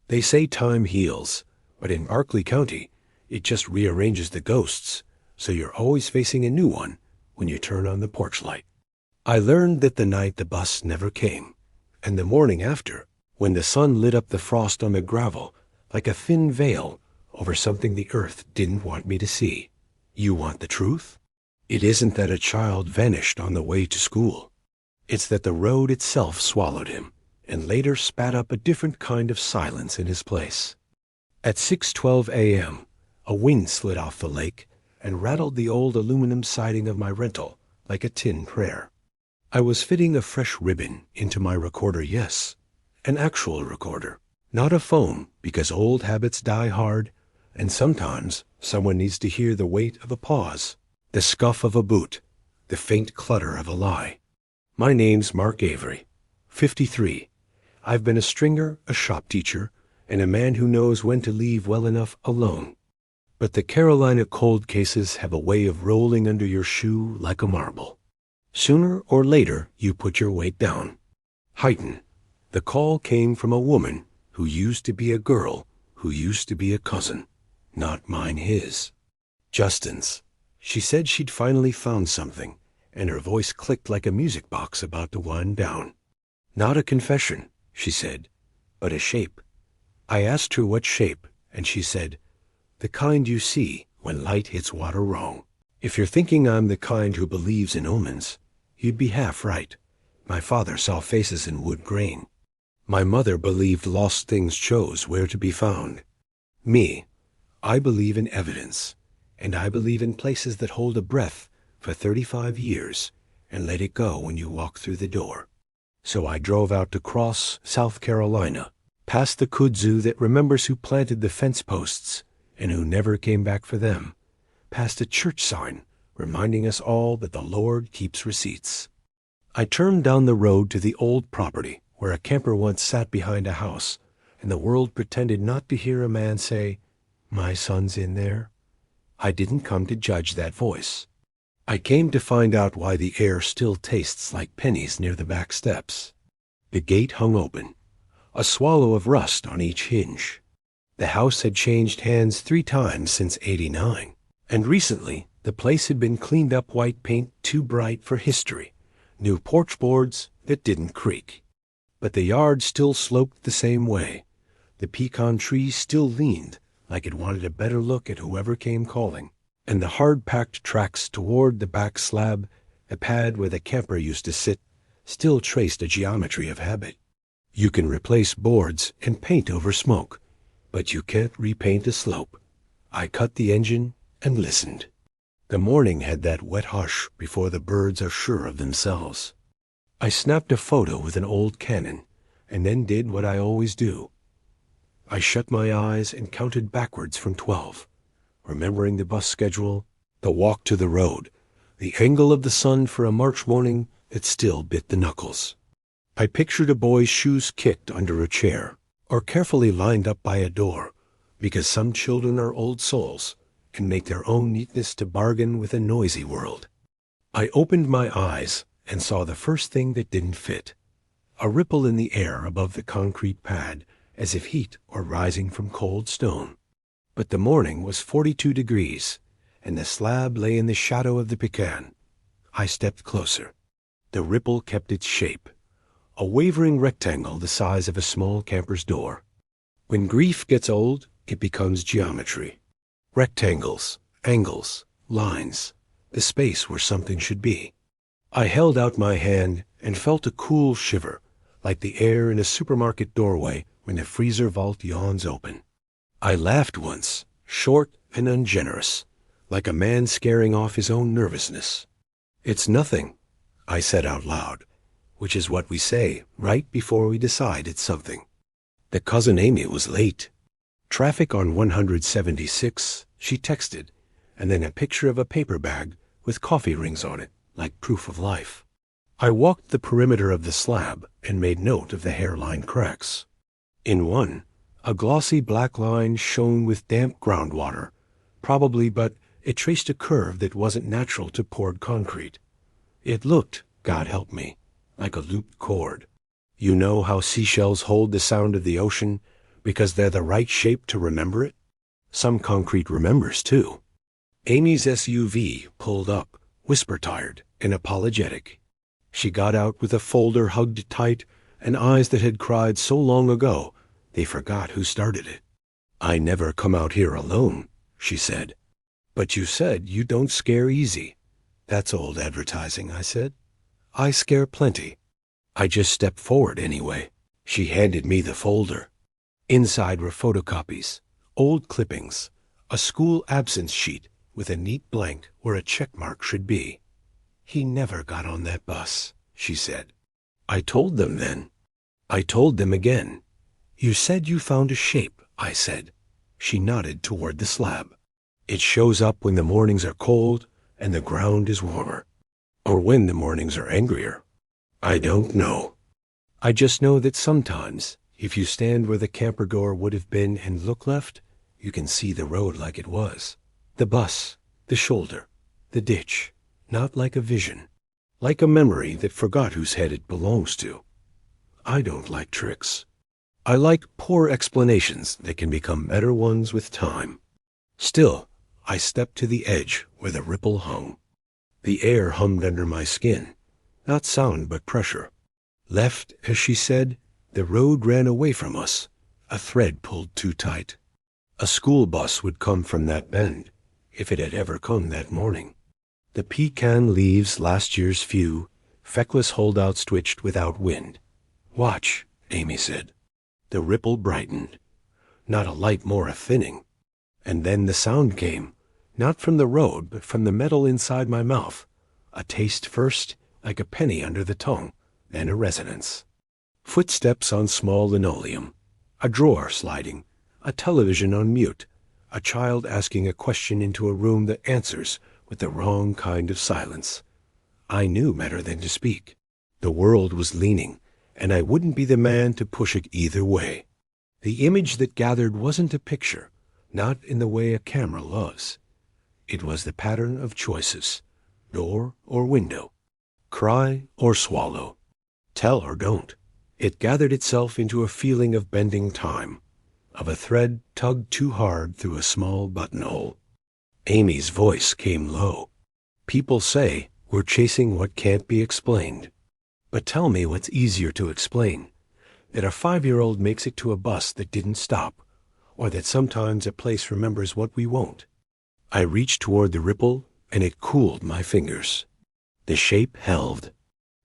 They say time heals, but in Berkeley County, it just rearranges the ghosts, so you're always facing a new one when you turn on the porch light. I learned that the night the bus never came, and the morning after, when the sun lit up the frost on the gravel like a thin veil over something the earth didn't want me to see. You want the truth? It isn't that a child vanished on the way to school. It's that the road itself swallowed him, and later spat up a different kind of silence in his place. At 6:12 a.m., a wind slid off the lake and rattled the old aluminum siding of my rental like a tin prayer. I was fitting a fresh ribbon into my recorder, yes, an actual recorder, not a phone, because old habits die hard, and sometimes someone needs to hear the weight of a pause, the scuff of a boot, the faint clutter of a lie. My name's Mark Avery, 53. I've been a stringer, a shop teacher, and a man who knows when to leave well enough alone. But the Carolina cold cases have a way of rolling under your shoe like a marble. Sooner or later, you put your weight down. Heighten. The call came from a woman who used to be a girl, who used to be a cousin. Not mine, his. Justin's. She said she'd finally found something, and her voice clicked like a music box about to wind down. Not a confession, she said, but a shape. I asked her what shape, and she said, the kind you see when light hits water wrong. If you're thinking I'm the kind who believes in omens, you'd be half right. My father saw faces in wood grain. My mother believed lost things chose where to be found. Me, I believe in evidence, and I believe in places that hold a breath for 35 years and let it go when you walk through the door. So I drove out to Cross, South Carolina, past the kudzu that remembers who planted the fence posts and who never came back for them, past a church sign reminding us all that the Lord keeps receipts. I turned down the road to the old property where a camper once sat behind a house, and the world pretended not to hear a man say, "My son's in there." I didn't come to judge that voice. I came to find out why the air still tastes like pennies near the back steps. The gate hung open, a swallow of rust on each hinge. The house had changed hands 3 times since '89, and recently the place had been cleaned up, white paint too bright for history, new porch boards that didn't creak. But the yard still sloped the same way. The pecan tree still leaned like it wanted a better look at whoever came calling, and the hard-packed tracks toward the back slab, a pad where the camper used to sit, still traced a geometry of habit. You can replace boards and paint over smoke, but you can't repaint a slope. I cut the engine and listened. The morning had that wet hush before the birds are sure of themselves. I snapped a photo with an old Canon, and then did what I always do. I shut my eyes and counted backwards from 12, remembering the bus schedule, the walk to the road, the angle of the sun for a March morning that still bit the knuckles. I pictured a boy's shoes kicked under a chair, or carefully lined up by a door, because some children are old souls and make their own neatness to bargain with a noisy world. I opened my eyes and saw the first thing that didn't fit, a ripple in the air above the concrete pad, as if heat were rising from cold stone. But the morning was 42 degrees, and the slab lay in the shadow of the pecan. I stepped closer. The ripple kept its shape, a wavering rectangle the size of a small camper's door. When grief gets old, it becomes geometry. Rectangles, angles, lines, the space where something should be. I held out my hand and felt a cool shiver, like the air in a supermarket doorway when the freezer vault yawns open. I laughed once, short and ungenerous, like a man scaring off his own nervousness. "It's nothing," I said out loud, which is what we say right before we decide it's something. The cousin Amy was late. Traffic on 176, she texted, and then a picture of a paper bag with coffee rings on it, like proof of life. I walked the perimeter of the slab and made note of the hairline cracks. In one, a glossy black line shone with damp groundwater, probably, but it traced a curve that wasn't natural to poured concrete. It looked, God help me, like a looped cord. You know how seashells hold the sound of the ocean, Because they're the right shape to remember it? Some concrete remembers, too. Amy's SUV pulled up, whisper-tired and apologetic. She got out with a folder hugged tight and eyes that had cried so long ago they forgot who started it. "I never come out here alone," she said. "But you said you don't scare easy." "That's old advertising," I said. "I scare plenty." "I just stepped forward anyway." She handed me the folder. Inside were photocopies, old clippings, a school absence sheet with a neat blank where a check mark should be. "He never got on that bus," she said. I told them then. I told them again. "You said you found a shape," I said. She nodded toward the slab. "It shows up when the mornings are cold and the ground is warmer. Or when the mornings are angrier. I don't know. I just know that sometimes, if you stand where the camper door would have been and look left, you can see the road like it was. The bus, the shoulder, the ditch, not like a vision. Like a memory that forgot whose head it belongs to. I don't like tricks. I like poor explanations that can become better ones with time." Still, I stepped to the edge where the ripple hung. The air hummed under my skin, not sound but pressure. Left, as she said, the road ran away from us, a thread pulled too tight. A school bus would come from that bend, if it had ever come that morning. The pecan leaves last year's few, feckless holdouts twitched without wind. "Watch," Amy said. The ripple brightened. Not a light more a thinning. And then the sound came, not from the road, but from the metal inside my mouth. A taste first, like a penny under the tongue, then a resonance. Footsteps on small linoleum, a drawer sliding, a television on mute, a child asking a question into a room that answers with the wrong kind of silence. I knew better than to speak. The world was leaning, and I wouldn't be the man to push it either way. The image that gathered wasn't a picture, not in the way a camera loves. It was the pattern of choices, door or window, cry or swallow, tell or don't. It gathered itself into a feeling of bending time, of a thread tugged too hard through a small buttonhole. Amy's voice came low. "People say we're chasing what can't be explained. But tell me what's easier to explain. That a 5-year-old makes it to a bus that didn't stop, or that sometimes a place remembers what we won't." I reached toward the ripple, and it cooled my fingers. The shape held.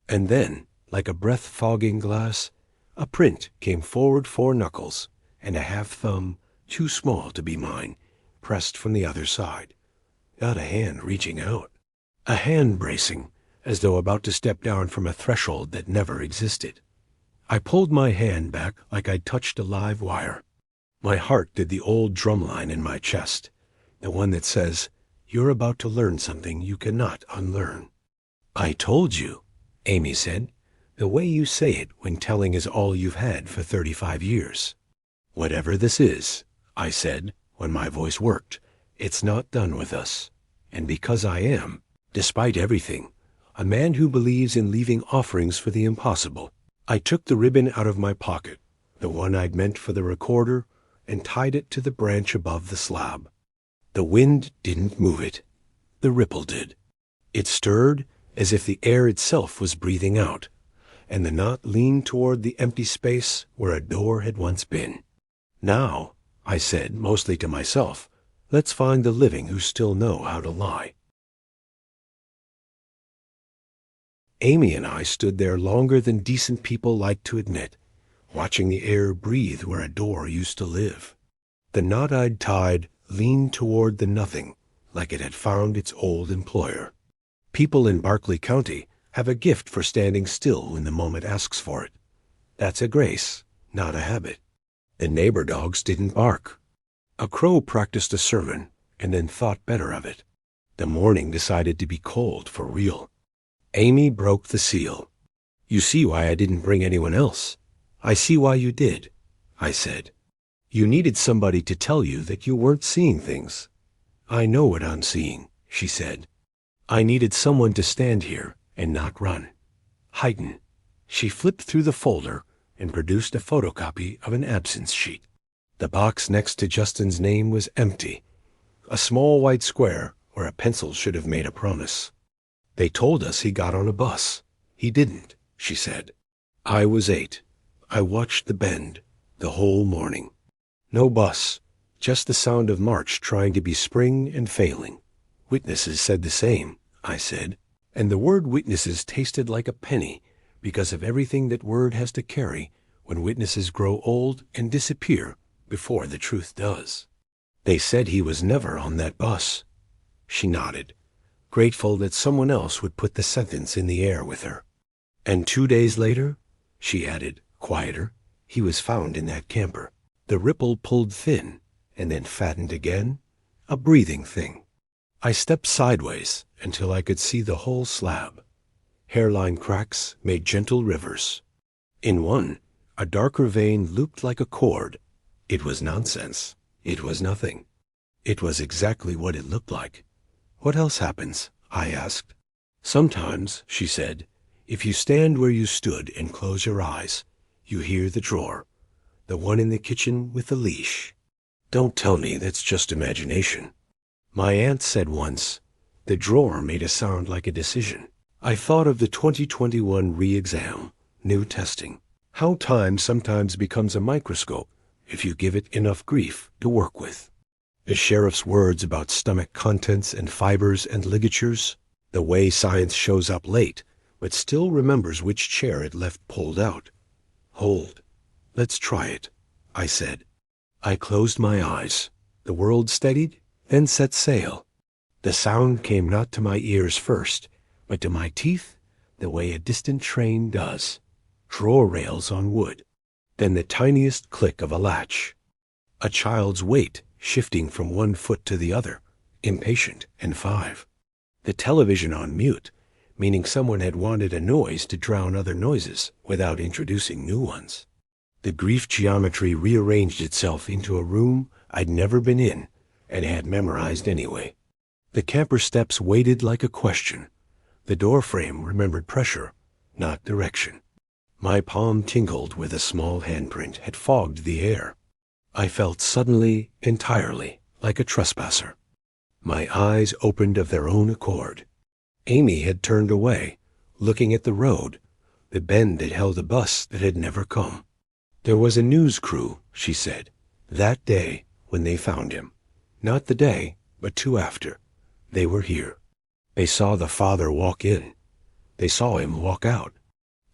And then, like a breath-fogging glass, a print came forward 4 knuckles, and a half-thumb, too small to be mine, pressed from the other side. Not a hand reaching out. A hand bracing, as though about to step down from a threshold that never existed. I pulled my hand back like I'd touched a live wire. My heart did the old drumline in my chest, the one that says, "You're about to learn something you cannot unlearn." "I told you," Amy said, "the way you say it when telling is all you've had for 35 years. "Whatever this is," I said, when my voice worked, "it's not done with us. And because I am, despite everything, a man who believes in leaving offerings for the impossible, I took the ribbon out of my pocket, the one I'd meant for the recorder, and tied it to the branch above the slab. The wind didn't move it. The ripple did. It stirred as if the air itself was breathing out, and the knot leaned toward the empty space where a door had once been. "Now," I said, mostly to myself, "let's find the living who still know how to lie." Amy and I stood there longer than decent people like to admit, watching the air breathe where a door used to live. The knot I'd tied leaned toward the nothing, like it had found its old employer. People in Berkeley County have a gift for standing still when the moment asks for it. That's a grace, not a habit. The neighbor dogs didn't bark. A crow practiced a sermon and then thought better of it. The morning decided to be cold for real. Amy broke the seal. "You see why I didn't bring anyone else. I see why you did," I said. "You needed somebody to tell you that you weren't seeing things." "I know what I'm seeing," she said. "I needed someone to stand here and not run. Heighten." She flipped through the folder and produced a photocopy of an absence sheet. The box next to Justin's name was empty, a small white square where a pencil should have made a promise. They told us he got on a bus. He didn't, she said. I was 8. I watched the bend the whole morning. No bus, just the sound of March trying to be spring and failing. Witnesses said the same, I said, and the word witnesses tasted like a penny because of everything that word has to carry when witnesses grow old and disappear before the truth does. They said he was never on that bus. She nodded, grateful that someone else would put the sentence in the air with her. And 2 days later, she added, quieter, he was found in that camper. The ripple pulled thin and then fattened again, a breathing thing. I stepped sideways until I could see the whole slab. Hairline cracks made gentle rivers. In one, a darker vein looped like a cord. It was nonsense. It was nothing. It was exactly what it looked like. What else happens? I asked. Sometimes, she said, if you stand where you stood and close your eyes, you hear the drawer, the one in the kitchen with the leash. Don't tell me that's just imagination. My aunt said once, the drawer made a sound like a decision. I thought of the 2021 re-exam, new testing, how time sometimes becomes a microscope if you give it enough grief to work with. The sheriff's words about stomach contents and fibers and ligatures, the way science shows up late, but still remembers which chair it left pulled out. Hold. Let's try it, I said. I closed my eyes. The world steadied, then set sail. The sound came not to my ears first, but to my teeth the way a distant train does. Drawer rails on wood. Then the tiniest click of a latch. A child's weight shifting from one foot to the other, impatient and 5. The television on mute, meaning someone had wanted a noise to drown other noises without introducing new ones. The grief geometry rearranged itself into a room I'd never been in and had memorized anyway. The camper steps waited like a question. The door frame remembered pressure, not direction. My palm tingled where the small handprint had fogged the air. I felt suddenly, entirely, like a trespasser. My eyes opened of their own accord. Amy had turned away, looking at the road, the bend that held a bus that had never come. There was a news crew, she said, that day when they found him. Not the day, but 2 after. They were here. They saw the father walk in. They saw him walk out.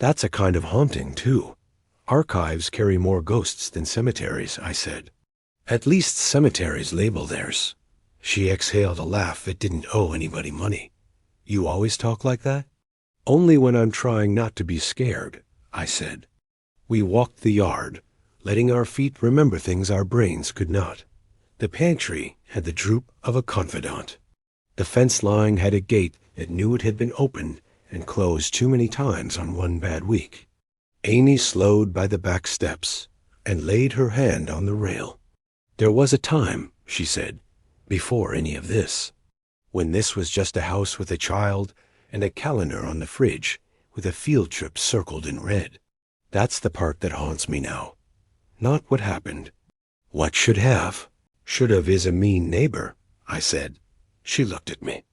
That's a kind of haunting, too. Archives carry more ghosts than cemeteries, I said. At least cemeteries label theirs. She exhaled a laugh that didn't owe anybody money. You always talk like that? Only when I'm trying not to be scared, I said. We walked the yard, letting our feet remember things our brains could not. The pantry had the droop of a confidant. The fence line had a gate that knew it had been opened and closed too many times on one bad week. Amy slowed by the back steps and laid her hand on the rail. There was a time, she said, before any of this, when this was just a house with a child and a calendar on the fridge with a field trip circled in red. That's the part that haunts me now. Not what happened. What should have? Should have is a mean neighbor, I said. She looked at me.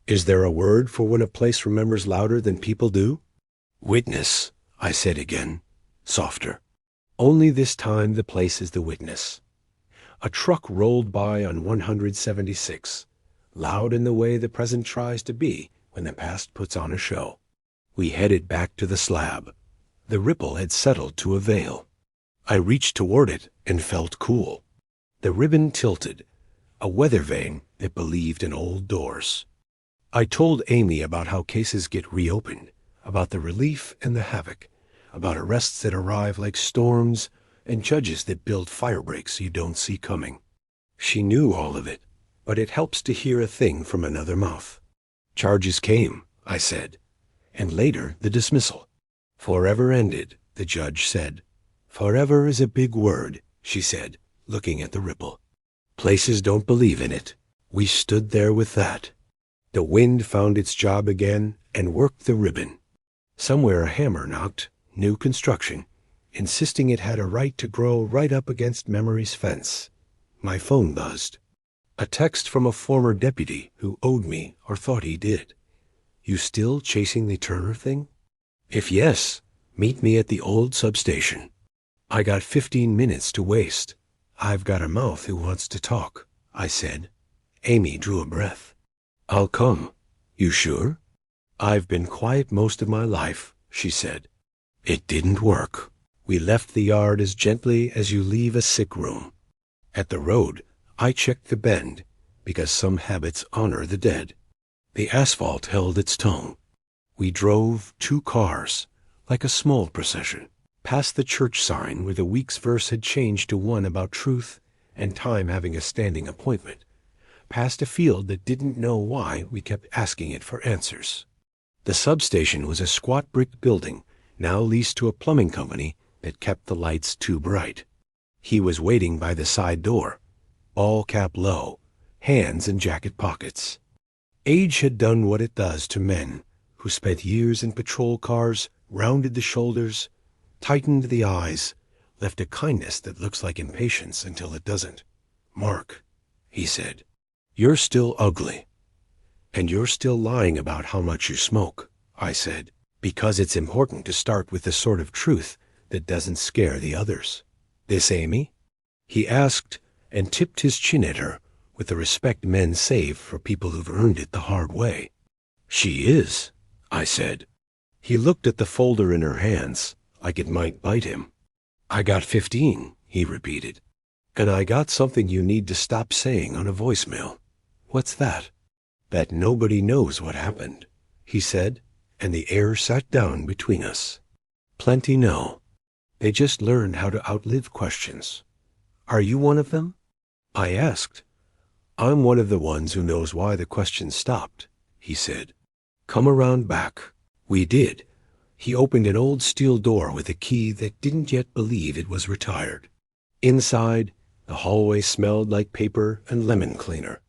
Is there a word for when a place remembers louder than people do? Witness, I said again, softer. Only this time the place is the witness. A truck rolled by on 176, loud in the way the present tries to be when the past puts on a show. We headed back to the slab. The ripple had settled to a veil. I reached toward it and felt cool. The ribbon tilted, a weather vane that believed in old doors. I told Amy about how cases get reopened, about the relief and the havoc, about arrests that arrive like storms and judges that build fire breaks you don't see coming. She knew all of it, but it helps to hear a thing from another mouth. Charges came, I said, and later the dismissal. Forever ended, the judge said. Forever is a big word, she said, looking at the ripple. Places don't believe in it. We stood there with that. The wind found its job again and worked the ribbon. Somewhere a hammer knocked, new construction, insisting it had a right to grow right up against memory's fence. My phone buzzed. A text from a former deputy who owed me or thought he did. "You still chasing the Turner thing? If yes, meet me at the old substation. I got 15 minutes to waste. I've got a mouth who wants to talk," I said. Amy drew a breath. "I'll come. You sure?" "I've been quiet most of my life," she said. It didn't work. We left the yard as gently as you leave a sick room. At the road, I checked the bend, because some habits honor the dead. The asphalt held its tongue. We drove 2 cars, like a small procession, past the church sign where the week's verse had changed to one about truth and time having a standing appointment, past a field that didn't know why we kept asking it for answers. The substation was a squat brick building, now leased to a plumbing company that kept the lights too bright. He was waiting by the side door, ball cap low, hands in jacket pockets. Age had done what it does to men who spent years in patrol cars, rounded the shoulders, tightened the eyes, left a kindness that looks like impatience until it doesn't. "Mark," he said, "you're still ugly." "And you're still lying about how much you smoke," I said, "because it's important to start with the sort of truth that doesn't scare the others." "This Amy?" he asked, and tipped his chin at her with the respect men save for people who've earned it the hard way. "She is," I said. He looked at the folder in her hands, like it might bite him. "I got 15, he repeated. "And I got something you need to stop saying on a voicemail." "What's that?" "That nobody knows what happened," he said, and the air sat down between us. "Plenty know. They just learned how to outlive questions." "Are you one of them?" I asked. "I'm one of the ones who knows why the question stopped," he said. "Come around back." We did. He opened an old steel door with a key that didn't yet believe it was retired. Inside, the hallway smelled like paper and lemon cleaner.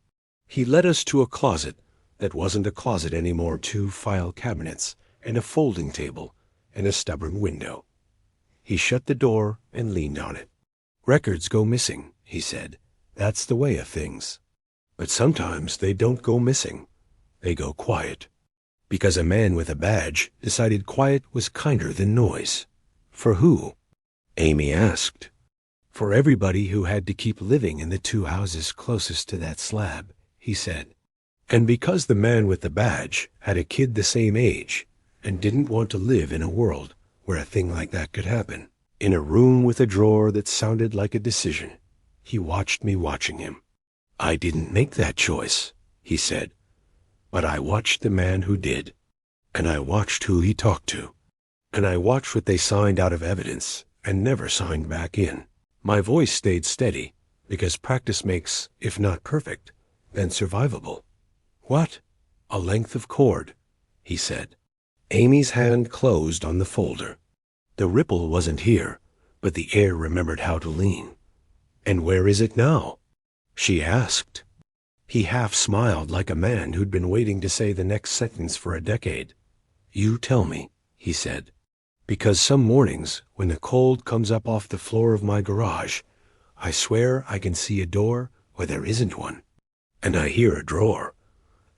He led us to a closet that wasn't a closet anymore, 2 file cabinets and a folding table and a stubborn window. He shut the door and leaned on it. "Records go missing," he said. "That's the way of things. But sometimes they don't go missing. They go quiet. Because a man with a badge decided quiet was kinder than noise." "For who?" Amy asked. "For everybody who had to keep living in the 2 houses closest to that slab," he said. "And because the man with the badge had a kid the same age and didn't want to live in a world where a thing like that could happen. In a room with a drawer that sounded like a decision." He watched me watching him. "I didn't make that choice," he said. "But I watched the man who did. And I watched who he talked to. And I watched what they signed out of evidence and never signed back in." My voice stayed steady because practice makes, if not perfect, then survivable. "What?" "A length of cord," he said. Amy's hand closed on the folder. The ripple wasn't here, but the air remembered how to lean. "And where is it now?" she asked. He half smiled like a man who'd been waiting to say the next sentence for a decade. "You tell me," he said. "Because some mornings, when the cold comes up off the floor of my garage, I swear I can see a door where there isn't one. And I hear a drawer.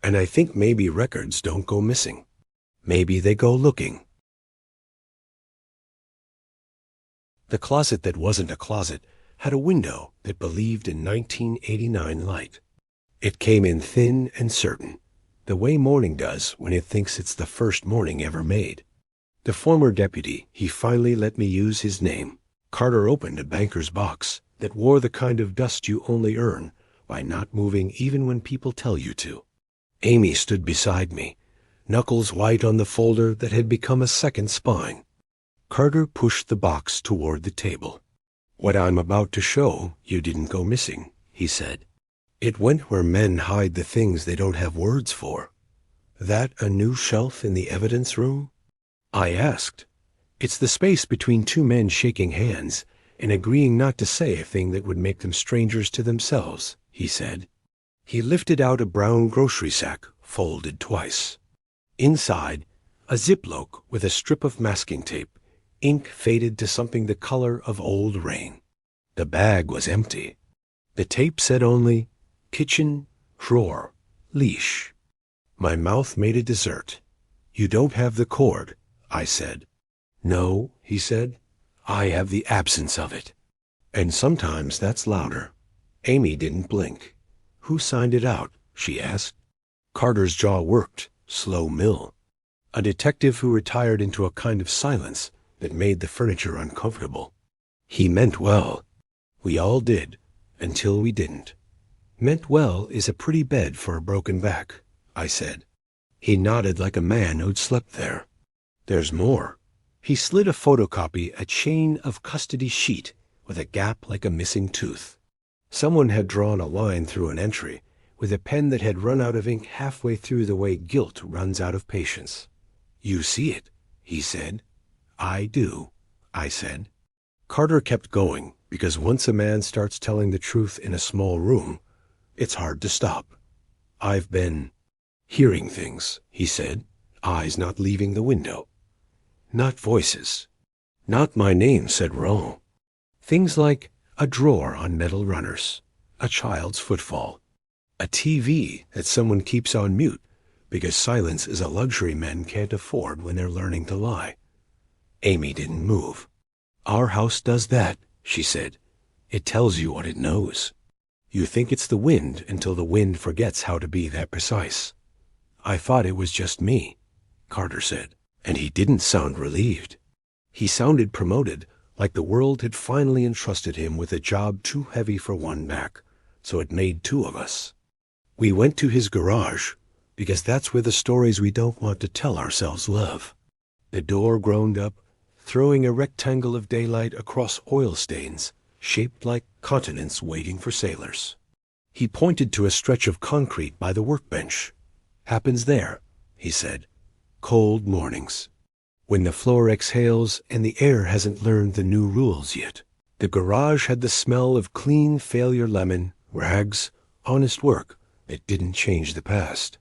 And I think maybe records don't go missing. Maybe they go looking." The closet that wasn't a closet had a window that believed in 1989 light. It came in thin and certain, the way morning does when it thinks it's the first morning ever made. The former deputy, he finally let me use his name. Carter opened a banker's box that wore the kind of dust you only earn by not moving even when people tell you to. Amy stood beside me, knuckles white on the folder that had become a second spine. Carter pushed the box toward the table. "What I'm about to show you didn't go missing," he said. "It went where men hide the things they don't have words for." "That a new shelf in the evidence room?" I asked. "It's the space between 2 men shaking hands and agreeing not to say a thing that would make them strangers to themselves," he said. He lifted out a brown grocery sack, folded twice. Inside, a ziploc with a strip of masking tape, Ink faded to something the color of old rain. The bag was empty. The tape said only, kitchen, drawer, leash. My mouth made a dessert. You don't have the cord, I said. No, he said. I have the absence of it. And sometimes that's louder. Amy didn't blink. Who signed it out? She asked. Carter's jaw worked, slow mill. A detective who retired into a kind of silence that made the furniture uncomfortable. He meant well. We all did, until we didn't. Meant well is a pretty bed for a broken back, I said. He nodded like a man who'd slept there. There's more. He slid a photocopy, a chain of custody sheet with a gap like a missing tooth. Someone had drawn a line through an entry with a pen that had run out of ink halfway through the way guilt runs out of patience. You see it, he said. I do, I said. Carter kept going, because once a man starts telling the truth in a small room, it's hard to stop. I've been hearing things, he said, eyes not leaving the window. Not voices. Not my name, said Ron. Things like a drawer on metal runners, a child's footfall, a TV that someone keeps on mute because silence is a luxury men can't afford when they're learning to lie. Amy didn't move. Our house does that, she said. It tells you what it knows. You think it's the wind until the wind forgets how to be that precise. I thought it was just me, Carter said, and he didn't sound relieved. He sounded promoted, like the world had finally entrusted him with a job too heavy for one back, so it made two of us. We went to his garage, because that's where the stories we don't want to tell ourselves live. The door groaned up, throwing a rectangle of daylight across oil stains, shaped like continents waiting for sailors. He pointed to a stretch of concrete by the workbench. Happens there, he said. Cold mornings. When the floor exhales and the air hasn't learned the new rules yet. The garage had the smell of clean failure lemon, rags, honest work that didn't change the past.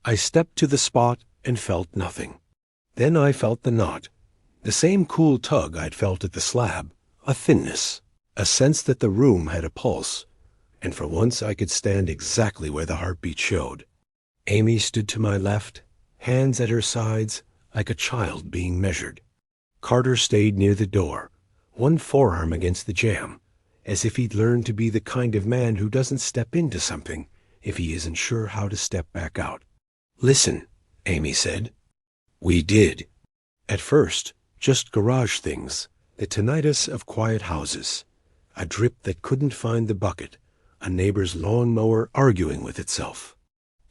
I stepped to the spot and felt nothing. Then I felt the knot, the same cool tug I'd felt at the slab, a thinness, a sense that the room had a pulse, and for once I could stand exactly where the heartbeat showed. Amy stood to my left, hands at her sides, like a child being measured. Carter stayed near the door, one forearm against the jamb, as if he'd learned to be the kind of man who doesn't step into something if he isn't sure how to step back out. Listen, Amy said. We did. At first, just garage things, the tinnitus of quiet houses, a drip that couldn't find the bucket, a neighbor's lawnmower arguing with itself.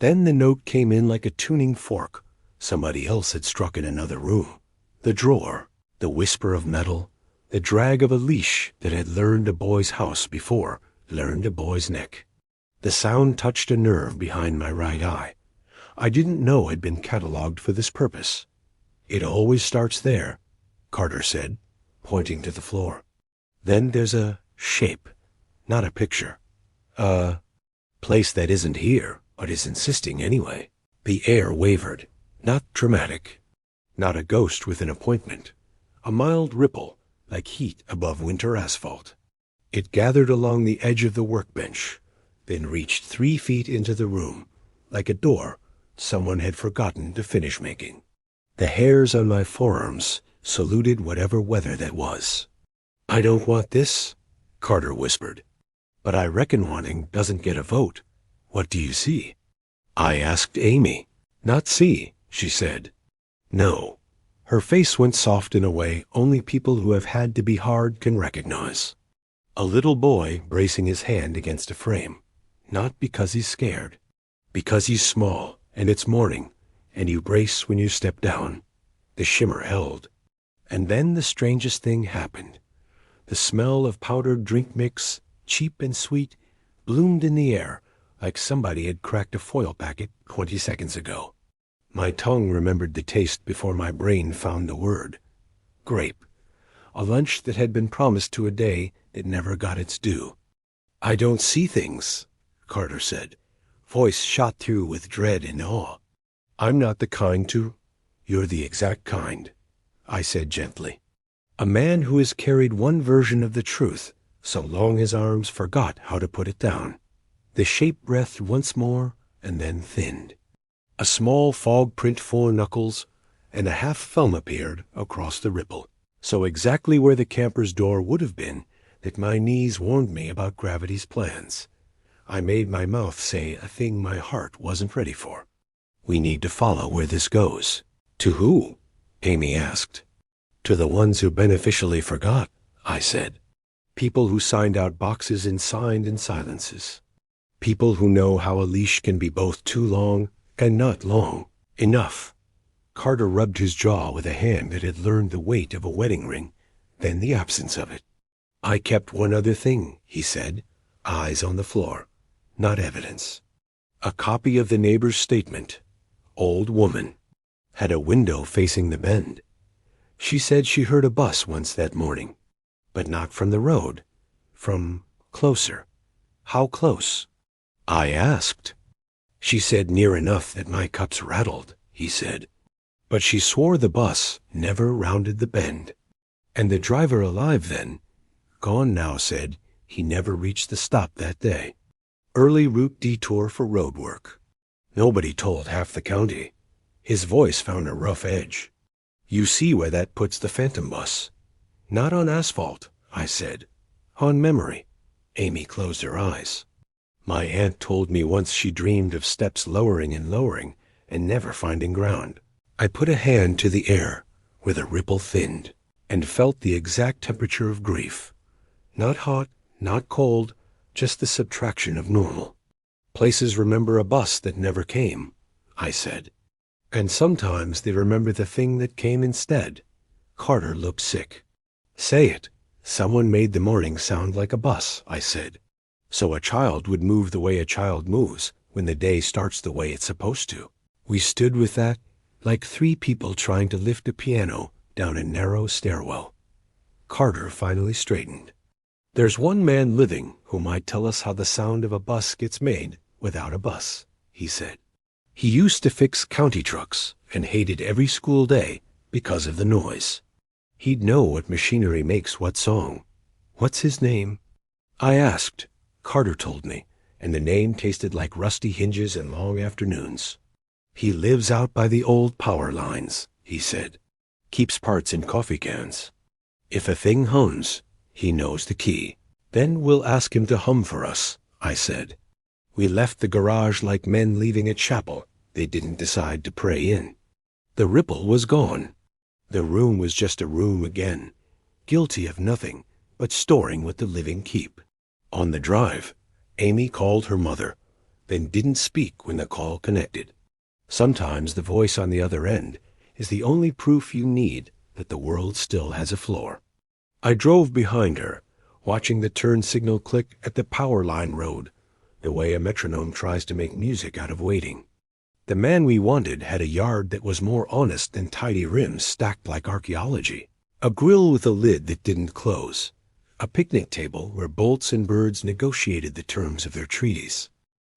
Then the note came in like a tuning fork. Somebody else had struck in another room. The drawer, the whisper of metal, the drag of a leash that had learned a boy's house before learned a boy's neck. The sound touched a nerve behind my right eye. I didn't know had been catalogued for this purpose. It always starts there, Carter said, pointing to the floor. Then there's a shape, not a picture. A place that isn't here, but is insisting anyway. The air wavered, not dramatic. Not a ghost with an appointment. A mild ripple, like heat above winter asphalt. It gathered along the edge of the workbench, then reached 3 feet into the room, like a door someone had forgotten to finish making. The hairs on my forearms saluted whatever weather that was. I don't want this, Carter whispered. But I reckon wanting doesn't get a vote. What do you see? I asked Amy. Not see, she said. No. Her face went soft in a way only people who have had to be hard can recognize. A little boy bracing his hand against a frame. Not because he's scared. Because he's small, and it's morning, and you brace when you step down. The shimmer held. And then the strangest thing happened. The smell of powdered drink mix, cheap and sweet, bloomed in the air like somebody had cracked a foil packet 20 seconds ago. My tongue remembered the taste before my brain found the word. Grape. A lunch that had been promised to a day that never got its due. I don't see things, Carter said, voice shot through with dread and awe. I'm not the kind to. You're the exact kind, I said gently. A man who has carried one version of the truth so long his arms forgot how to put it down. The shape breathed once more and then thinned. A small fog print full of knuckles and a half thumb appeared across the ripple, so exactly where the camper's door would have been that my knees warned me about gravity's plans. I made my mouth say a thing my heart wasn't ready for. We need to follow where this goes. To who? Amy asked. To the ones who beneficially forgot, I said. People who signed out boxes and signed in silences. People who know how a leash can be both too long and not long enough. Carter rubbed his jaw with a hand that had learned the weight of a wedding ring, then the absence of it. I kept one other thing, he said, eyes on the floor, not evidence. A copy of the neighbor's statement. Old woman. Had a window facing the bend. She said she heard a bus once that morning, but not from the road, from closer. How close? I asked. She said near enough that my cups rattled, he said. But she swore the bus never rounded the bend. And the driver alive then, gone now, said he never reached the stop that day. Early route detour for road work. Nobody told half the county. His voice found a rough edge. You see where that puts the phantom bus. Not on asphalt, I said. On memory. Amy closed her eyes. My aunt told me once she dreamed of steps lowering and lowering and never finding ground. I put a hand to the air where the ripple thinned and felt the exact temperature of grief. Not hot, not cold, just the subtraction of normal. Places remember a bus that never came, I said. And sometimes they remember the thing that came instead. Carter looked sick. Say it. Someone made the morning sound like a bus, I said. So a child would move the way a child moves when the day starts the way it's supposed to. We stood with that, like three people trying to lift a piano down a narrow stairwell. Carter finally straightened. There's one man living who might tell us how the sound of a bus gets made without a bus, he said. He used to fix county trucks and hated every school day because of the noise. He'd know what machinery makes what song. What's his name? I asked. Carter told me, and the name tasted like rusty hinges and long afternoons. He lives out by the old power lines, he said. Keeps parts in coffee cans. If a thing hums, he knows the key. Then we'll ask him to hum for us, I said. We left the garage like men leaving a chapel they didn't decide to pray in. The ripple was gone. The room was just a room again, guilty of nothing but storing what the living keep. On the drive, Amy called her mother, then didn't speak when the call connected. Sometimes the voice on the other end is the only proof you need that the world still has a floor. I drove behind her, watching the turn signal click at the power line road, the way a metronome tries to make music out of waiting. The man we wanted had a yard that was more honest than tidy rims stacked like archaeology. A grill with a lid that didn't close. A picnic table where bolts and birds negotiated the terms of their treaties.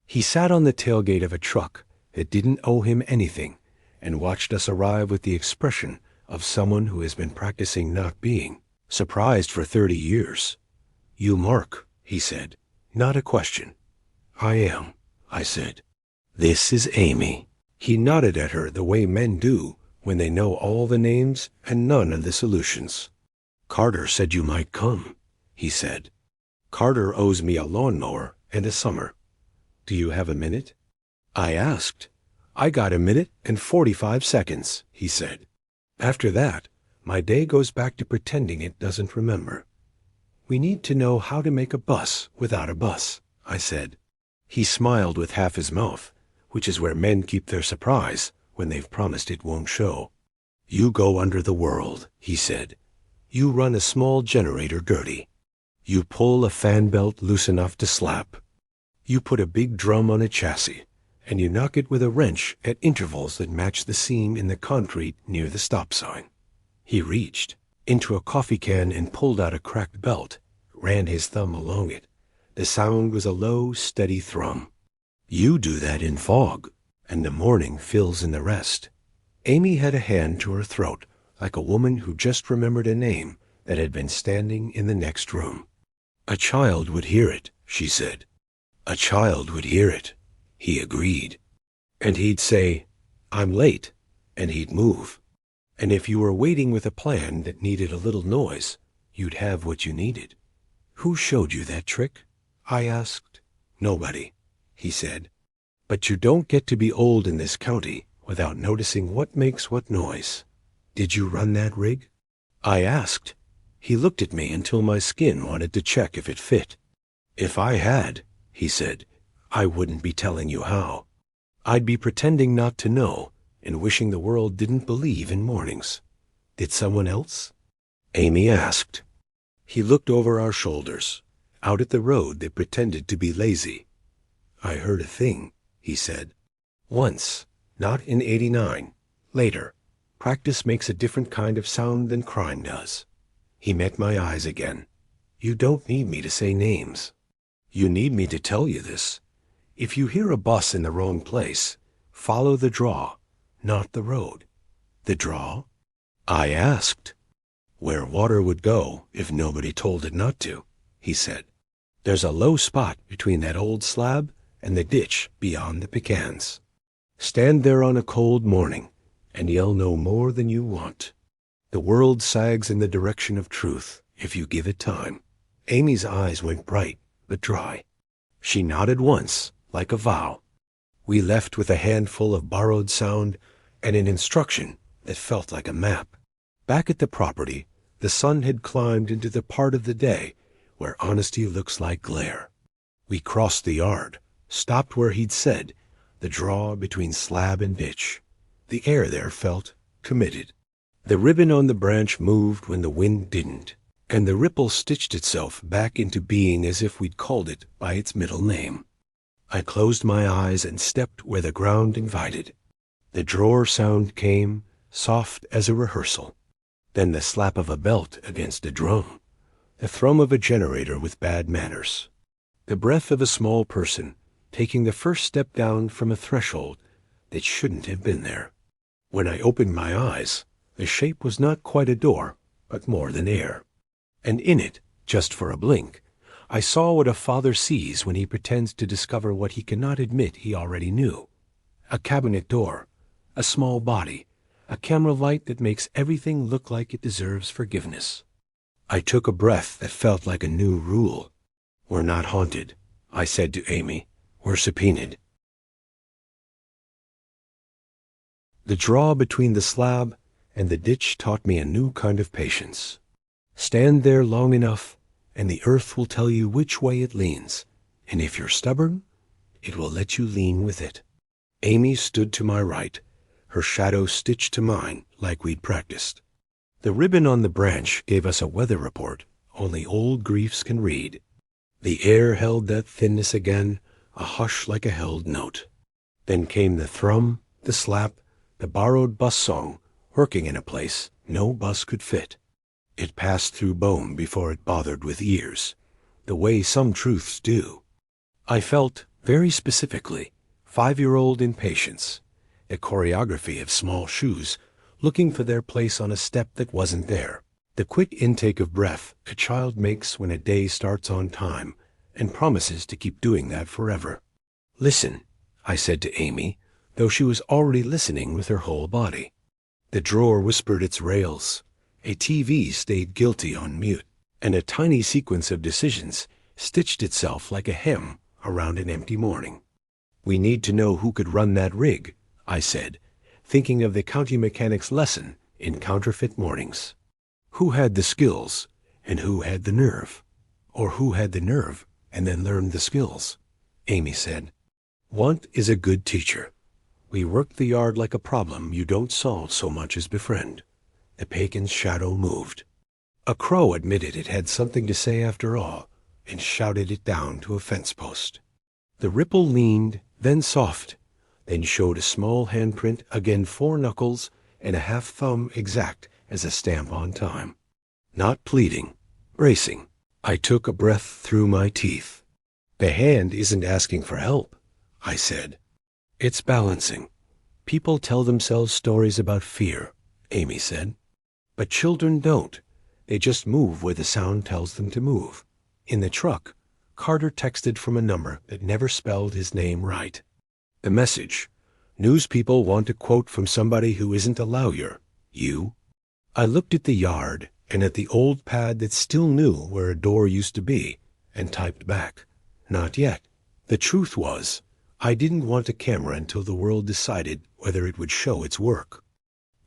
He sat on the tailgate of a truck that didn't owe him anything and watched us arrive with the expression of someone who has been practicing not being, surprised for 30 years. You Mark, he said, not a question. I am, I said. This is Amy. He nodded at her the way men do when they know all the names and none of the solutions. Carter said you might come, he said. Carter owes me a lawnmower and a summer. Do you have a minute? I asked. I got a minute and 45 seconds, he said. After that, my day goes back to pretending it doesn't remember. We need to know how to make a bus without a bus, I said. He smiled with half his mouth, which is where men keep their surprise when they've promised it won't show. You go under the world, he said. You run a small generator dirty. You pull a fan belt loose enough to slap. You put a big drum on a chassis, and you knock it with a wrench at intervals that match the seam in the concrete near the stop sign. He reached into a coffee can and pulled out a cracked belt, ran his thumb along it. The sound was a low, steady thrum. You do that in fog, and the morning fills in the rest. Amy had a hand to her throat, like a woman who just remembered a name that had been standing in the next room. "A child would hear it," she said. "A child would hear it," he agreed. "And he'd say, 'I'm late,' and he'd move. And if you were waiting with a plan that needed a little noise, you'd have what you needed." "Who showed you that trick?" I asked. "Nobody," he said. "But you don't get to be old in this county without noticing what makes what noise. Did you run that rig?" I asked. He looked at me until my skin wanted to check if it fit. "If I had," he said, "I wouldn't be telling you how. I'd be pretending not to know and wishing the world didn't believe in mornings." "Did someone else?" Amy asked. He looked over our shoulders, out at the road that pretended to be lazy. "I heard a thing," he said. "Once, not in '89, later. Practice makes a different kind of sound than crime does." He met my eyes again. "You don't need me to say names. You need me to tell you this. If you hear a bus in the wrong place, follow the draw, not the road." "The draw?" I asked. "Where water would go if nobody told it not to," he said. "There's a low spot between that old slab and the ditch beyond the pecans. Stand there on a cold morning, and you'll know more than you want. The world sags in the direction of truth if you give it time." Amy's eyes went bright but dry. She nodded once, like a vow. We left with a handful of borrowed sound and an instruction that felt like a map. Back at the property, the sun had climbed into the part of the day where honesty looks like glare. We crossed the yard, stopped where he'd said, the draw between slab and ditch. The air there felt committed. The ribbon on the branch moved when the wind didn't, and the ripple stitched itself back into being as if we'd called it by its middle name. I closed my eyes and stepped where the ground invited. The drawer sound came, soft as a rehearsal. Then the slap of a belt against a drum, the thrum of a generator with bad manners, the breath of a small person taking the first step down from a threshold that shouldn't have been there. When I opened my eyes, the shape was not quite a door, but more than air. And in it, just for a blink, I saw what a father sees when he pretends to discover what he cannot admit he already knew. A cabinet door, a small body, a camera light that makes everything look like it deserves forgiveness. I took a breath that felt like a new rule. "We're not haunted," I said to Amy. "We're subpoenaed." The draw between the slab and the ditch taught me a new kind of patience. Stand there long enough, and the earth will tell you which way it leans, and if you're stubborn, it will let you lean with it. Amy stood to my right, her shadow stitched to mine like we'd practiced. The ribbon on the branch gave us a weather report only old griefs can read. The air held that thinness again, a hush like a held note. Then came the thrum, the slap, the borrowed bus song, working in a place no bus could fit. It passed through bone before it bothered with ears, the way some truths do. I felt, very specifically, 5-year-old impatience, a choreography of small shoes looking for their place on a step that wasn't there, the quick intake of breath a child makes when a day starts on time and promises to keep doing that forever. "Listen," I said to Amy, though she was already listening with her whole body. The drawer whispered its rails, a TV stayed guilty on mute, and a tiny sequence of decisions stitched itself like a hem around an empty morning. "We need to know who could run that rig," I said, thinking of the county mechanic's lesson in counterfeit mornings. Who had the skills and who had the nerve? Or who had the nerve and then learned the skills? Amy said, "Want is a good teacher. We work the yard like a problem you don't solve so much as befriend." The pagan's shadow moved. A crow admitted it had something to say after all and shouted it down to a fence post. The ripple leaned, then soft, then showed a small handprint, again 4 knuckles and a half thumb exact as a stamp on time. Not pleading, bracing. I took a breath through my teeth. "The hand isn't asking for help," I said. "It's balancing. People tell themselves stories about fear," Amy said. "But children don't. They just move where the sound tells them to move. In the truck, Carter texted from a number that never spelled his name right. The message: news people want a quote from somebody who isn't a lawyer. You? I looked at the yard and at the old pad that still knew where a door used to be, and typed back, not yet. The truth was, I didn't want a camera until the world decided whether it would show its work.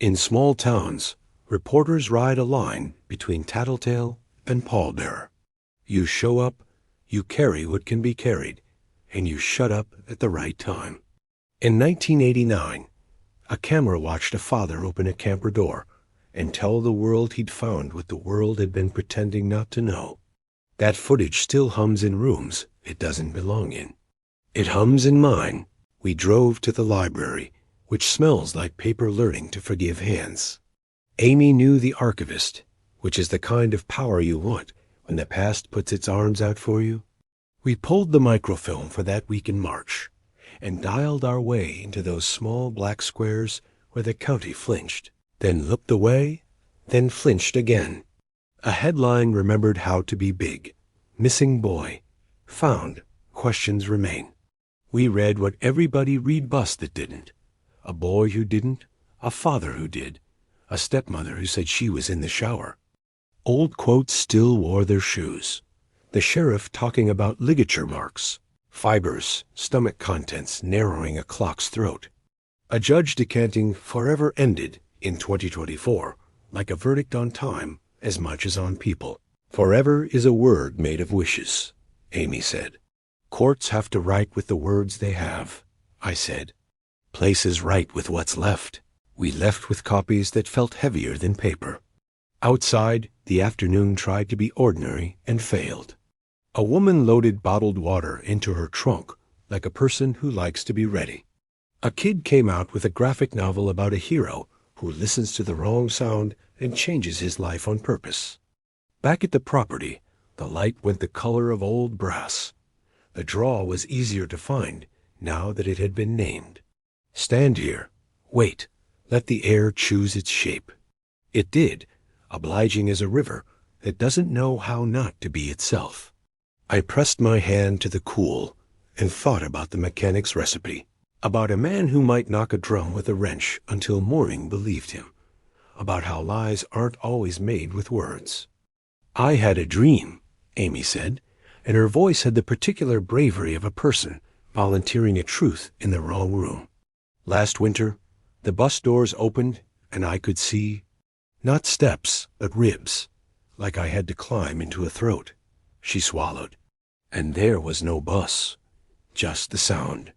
In small towns, reporters ride a line between tattletale and pallbearer. You show up, you carry what can be carried, and you shut up at the right time. In 1989, a camera watched a father open a camper door and tell the world he'd found what the world had been pretending not to know. That footage still hums in rooms it doesn't belong in. It hums in mine. We drove to the library, which smells like paper learning to forgive hands. Amy knew the archivist, which is the kind of power you want when the past puts its arms out for you. We pulled the microfilm for that week in March and dialed our way into those small black squares where the county flinched, then looked away, then flinched again. A headline remembered how to be big. Missing boy. Found. Questions remain. We read what everybody read bust that didn't. A boy who didn't, a father who did, a stepmother who said she was in the shower. Old quotes still wore their shoes. The sheriff talking about ligature marks, fibers, stomach contents narrowing a clock's throat. A judge decanting forever ended in 2024, like a verdict on time as much as on people. Forever is a word made of wishes, Amy said. Courts have to write with the words they have, I said. Places write with what's left. We left with copies that felt heavier than paper. Outside, the afternoon tried to be ordinary and failed. A woman loaded bottled water into her trunk like a person who likes to be ready. A kid came out with a graphic novel about a hero who listens to the wrong sound and changes his life on purpose. Back at the property, the light went the color of old brass. The draw was easier to find now that it had been named. Stand here. Wait. Let the air choose its shape. It did, obliging as a river that doesn't know how not to be itself. I pressed my hand to the cool and thought about the mechanic's recipe, about a man who might knock a drum with a wrench until morning believed him, about how lies aren't always made with words. I had a dream, Amy said, and her voice had the particular bravery of a person volunteering a truth in the wrong room. Last winter, the bus doors opened and I could see, not steps, but ribs, like I had to climb into a throat. She swallowed. And there was no bus, just the sound.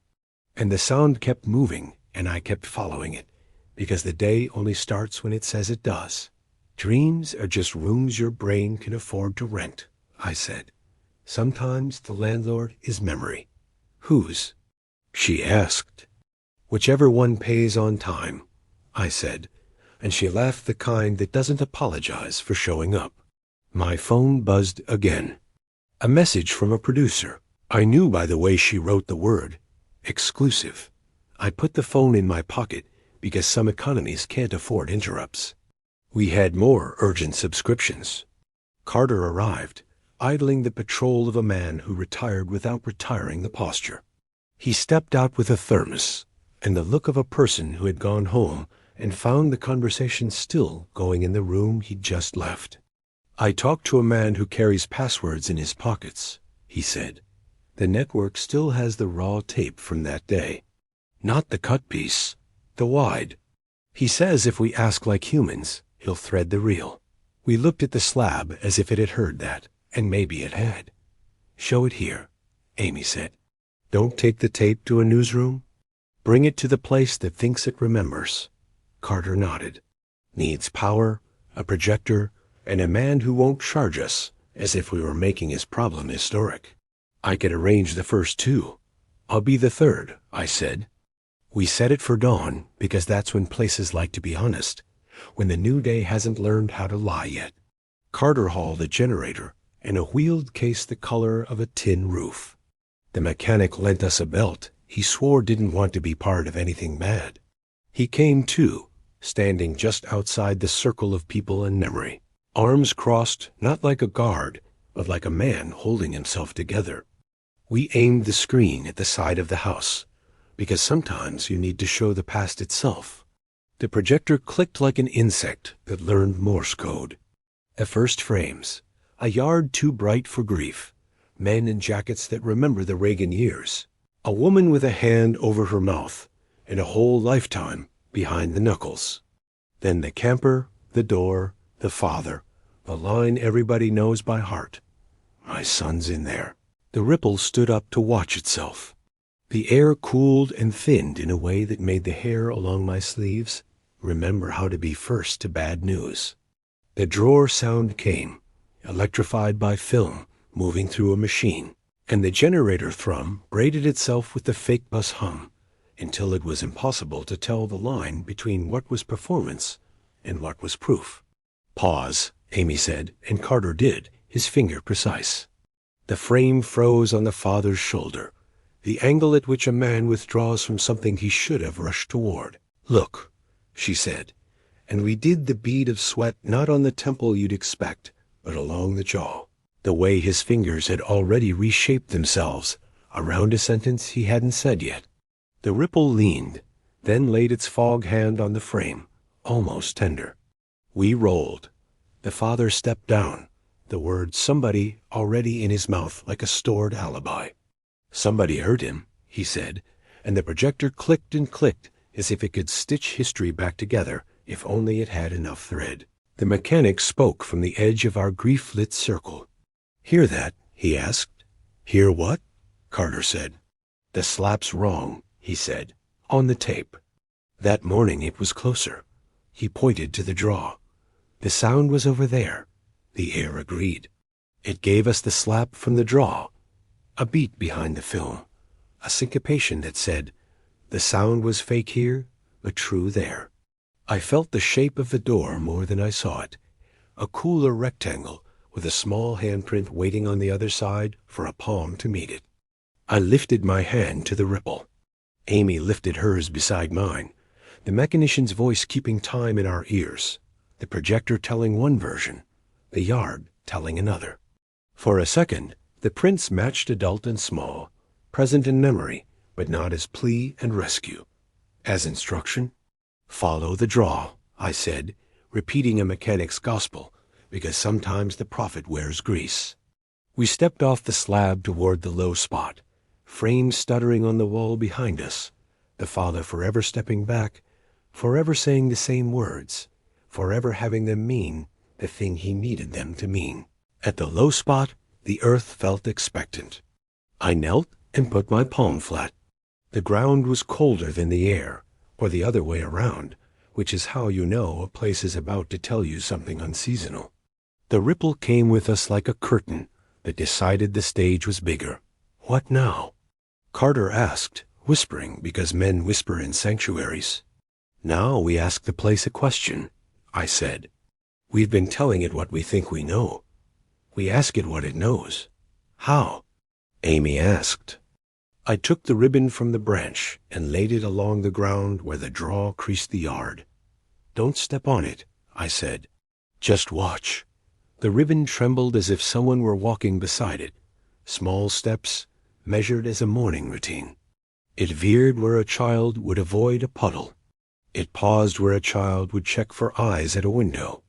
And the sound kept moving, and I kept following it, because the day only starts when it says it does. Dreams are just rooms your brain can afford to rent, I said. Sometimes the landlord is memory. Whose? She asked. Whichever one pays on time, I said, and she laughed the kind that doesn't apologize for showing up. My phone buzzed again. A message from a producer. I knew by the way she wrote the word. Exclusive. I put the phone in my pocket because some economies can't afford interrupts. We had more urgent subscriptions. Carter arrived, idling the patrol of a man who retired without retiring the posture. He stepped out with a thermos and the look of a person who had gone home and found the conversation still going in the room he'd just left. I talked to a man who carries passwords in his pockets, he said. The network still has the raw tape from that day. Not the cut piece, the wide. He says if we ask like humans, he'll thread the reel. We looked at the slab as if it had heard that, and maybe it had. Show it here, Amy said. Don't take the tape to a newsroom. Bring it to the place that thinks it remembers. Carter nodded. Needs power, a projector, and a man who won't charge us as if we were making his problem historic. I could arrange the first two. I'll be the third, I said. We set it for dawn because that's when places like to be honest, when the new day hasn't learned how to lie yet. Carter hauled a generator and a wheeled case the color of a tin roof. The mechanic lent us a belt he swore didn't want to be part of anything bad. He came too, standing just outside the circle of people and memory. arms crossed, not like a guard, but like a man holding himself together. We aimed the screen at the side of the house, because sometimes you need to show the past itself. The projector clicked like an insect that learned Morse code. At first frames, a yard too bright for grief, men in jackets that remember the Reagan years, a woman with a hand over her mouth, and a whole lifetime behind the knuckles. Then the camper, the door, the father, the line everybody knows by heart. My son's in there. The ripple stood up to watch itself. The air cooled and thinned in a way that made the hair along my sleeves remember how to be first to bad news. The drawer sound came, electrified by film moving through a machine, and the generator thrum braided itself with the fake bus hum until it was impossible to tell the line between what was performance and what was proof. Pause, Amy said, and Carter did, his finger precise. The frame froze on the father's shoulder, the angle at which a man withdraws from something he should have rushed toward. Look, she said, and we did the bead of sweat not on the temple you'd expect, but along the jaw, the way his fingers had already reshaped themselves around a sentence he hadn't said yet. The ripple leaned, then laid its fog hand on the frame, almost tender. We rolled. The father stepped down, the word somebody already in his mouth like a stored alibi. Somebody heard him, he said, and the projector clicked and clicked as if it could stitch history back together if only it had enough thread. The mechanic spoke from the edge of our grief-lit circle. Hear that? He asked. Hear what? Carter said. The slap's wrong, he said, on the tape. That morning it was closer. He pointed to the draw. The sound was over there. The air agreed. It gave us the slap from the draw, a beat behind the film, a syncopation that said, the sound was fake here, but true there. I felt the shape of the door more than I saw it, a cooler rectangle with a small handprint waiting on the other side for a palm to meet it. I lifted my hand to the ripple. Amy lifted hers beside mine, the mechanician's voice keeping time in our ears, the projector telling one version, the yard telling another. For a second, the prints matched adult and small, present in memory, but not as plea and rescue. As instruction, follow the draw, I said, repeating a mechanic's gospel, because sometimes the prophet wears grease. We stepped off the slab toward the low spot, frames stuttering on the wall behind us, the father forever stepping back, forever saying the same words, forever having them mean the thing he needed them to mean. At the low spot, the earth felt expectant. I knelt and put my palm flat. The ground was colder than the air, or the other way around, which is how you know a place is about to tell you something unseasonal. The ripple came with us like a curtain that decided the stage was bigger. What now? Carter asked, whispering because men whisper in sanctuaries. Now we ask the place a question, I said. We've been telling it what we think we know. We ask it what it knows. How? Amy asked. I took the ribbon from the branch and laid it along the ground where the draw creased the yard. Don't step on it, I said. Just watch. The ribbon trembled as if someone were walking beside it. Small steps, measured as a morning routine. It veered where a child would avoid a puddle. It paused where a child would check for eyes at a window.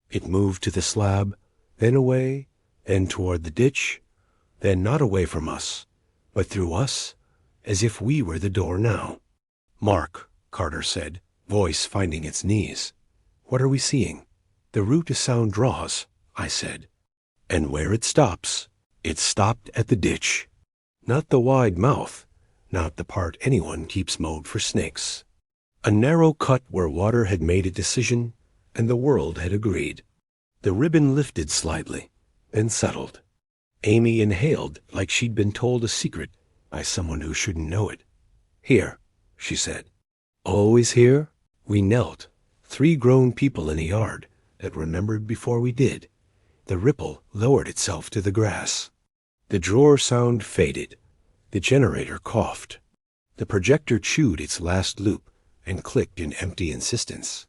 It moved to the slab, then away, then toward the ditch, then not away from us, but through us, as if we were the door now. Mark, Carter said, voice finding its knees. What are we seeing? The route a sound draws, I said. And where it stops, it stopped at the ditch. Not the wide mouth, not the part anyone keeps mowed for snakes. A narrow cut where water had made a decision and the world had agreed. The ribbon lifted slightly, then settled. Amy inhaled like she'd been told a secret by someone who shouldn't know it. Here, she said. Always here? We knelt, 3 grown people in a yard that remembered before we did. The ripple lowered itself to the grass. The drawer sound faded. The generator coughed. The projector chewed its last loop and clicked in empty insistence.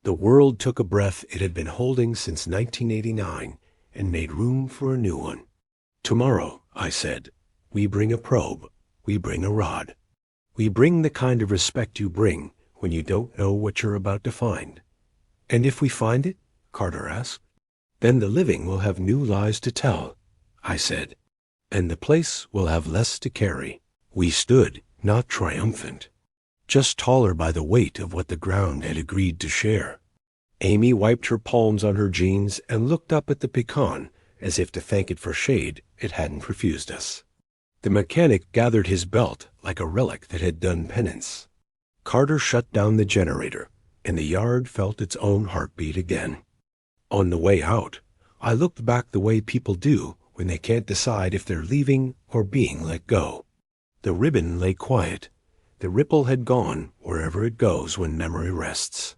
The world took a breath it had been holding since 1989 and made room for a new one. Tomorrow, I said, we bring a probe. We bring a rod. We bring the kind of respect you bring when you don't know what you're about to find. And if we find it, Carter asked, then the living will have new lies to tell, I said, and the place will have less to carry. We stood, not triumphant, just taller by the weight of what the ground had agreed to share. Amy wiped her palms on her jeans and looked up at the pecan as if to thank it for shade it hadn't refused us. The mechanic gathered his belt like a relic that had done penance. Carter shut down the generator, and the yard felt its own heartbeat again. On the way out, I looked back the way people do when they can't decide if they're leaving or being let go. The ribbon lay quiet. The ripple had gone wherever it goes when memory rests.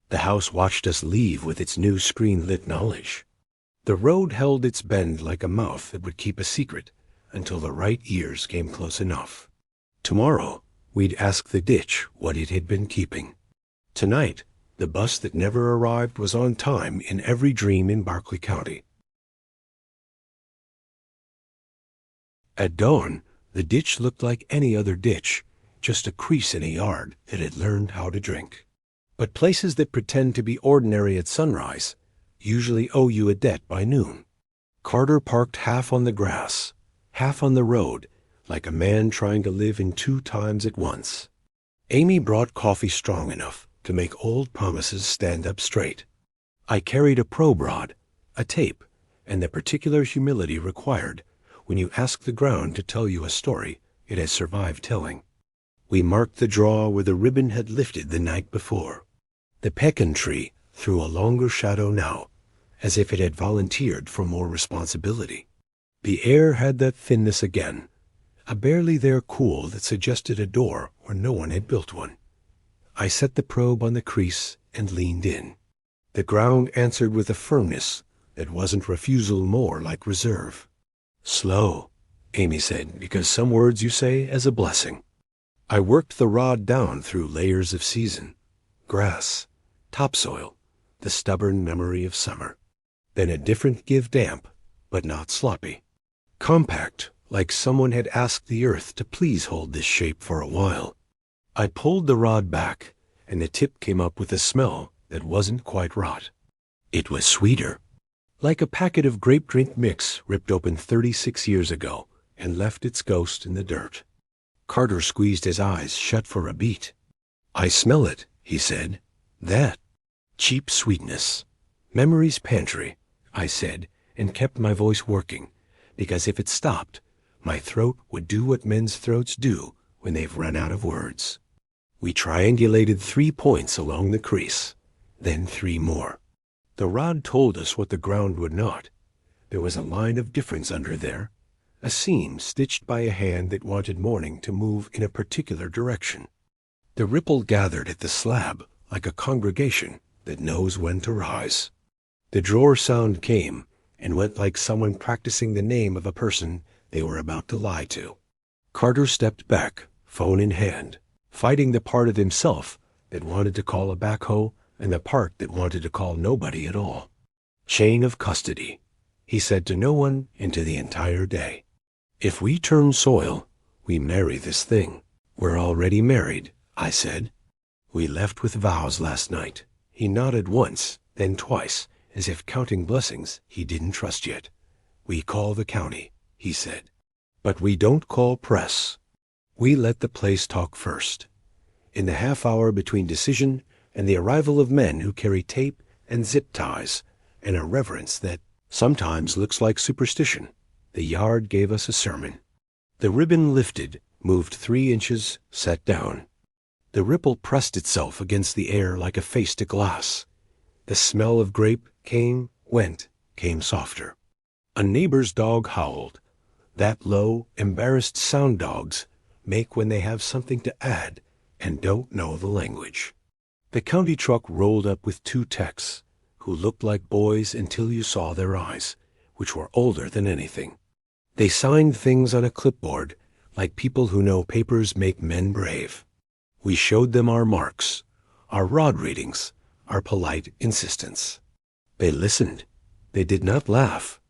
The house watched us leave with its new screen-lit knowledge. The road held its bend like a mouth that would keep a secret until the right ears came close enough. Tomorrow, we'd ask the ditch what it had been keeping. Tonight, the bus that never arrived was on time in every dream in Berkeley County. At dawn, the ditch looked like any other ditch, just a crease in a yard that had learned how to drink. But places that pretend to be ordinary at sunrise usually owe you a debt by noon. Carter parked half on the grass, half on the road, like a man trying to live in two times at once. Amy brought coffee strong enough to make old promises stand up straight. I carried a probe rod, a tape, and the particular humility required when you ask the ground to tell you a story it has survived telling. We marked the draw where the ribbon had lifted the night before. The pecan tree threw a longer shadow now, as if it had volunteered for more responsibility. The air had that thinness again, a barely there cool that suggested a door where no one had built one. I set the probe on the crease and leaned in. The ground answered with a firmness that wasn't refusal, more like reserve. Slow, Amy said, because some words you say as a blessing. I worked the rod down through layers of season, grass, topsoil, the stubborn memory of summer. Then a different give damp, but not sloppy. Compact, like someone had asked the earth to please hold this shape for a while. I pulled the rod back, and the tip came up with a smell that wasn't quite rot. It was sweeter, like a packet of grape drink mix ripped open 36 years ago and left its ghost in the dirt. Carter squeezed his eyes shut for a beat. I smell it, he said. That cheap sweetness. Memory's pantry, I said, and kept my voice working, because if it stopped, my throat would do what men's throats do when they've run out of words. We triangulated 3 points along the crease, then 3 more. The rod told us what the ground would not. There was a line of difference under there, a seam stitched by a hand that wanted morning to move in a particular direction. The ripple gathered at the slab like a congregation that knows when to rise. The drawer sound came and went like someone practicing the name of a person they were about to lie to. Carter stepped back, phone in hand, fighting the part of himself that wanted to call a backhoe and the part that wanted to call nobody at all. Chain of custody, he said to no one into the entire day. If we turn soil, we marry this thing. We're already married, I said. We left with vows last night. He nodded once, then twice, as if counting blessings he didn't trust yet. We call the county, he said. But we don't call press. We let the place talk first. In the half hour between decision and the arrival of men who carry tape and zip ties, and a reverence that sometimes looks like superstition, the yard gave us a sermon. The ribbon lifted, moved 3 inches, sat down. The ripple pressed itself against the air like a face to glass. The smell of grape came, went, came softer. A neighbor's dog howled. That low, embarrassed sound dogs make when they have something to add and don't know the language. The county truck rolled up with 2 techs who looked like boys until you saw their eyes, which were older than anything. They signed things on a clipboard like people who know papers make men brave. We showed them our marks, our rod readings, our polite insistence. They listened. They did not laugh.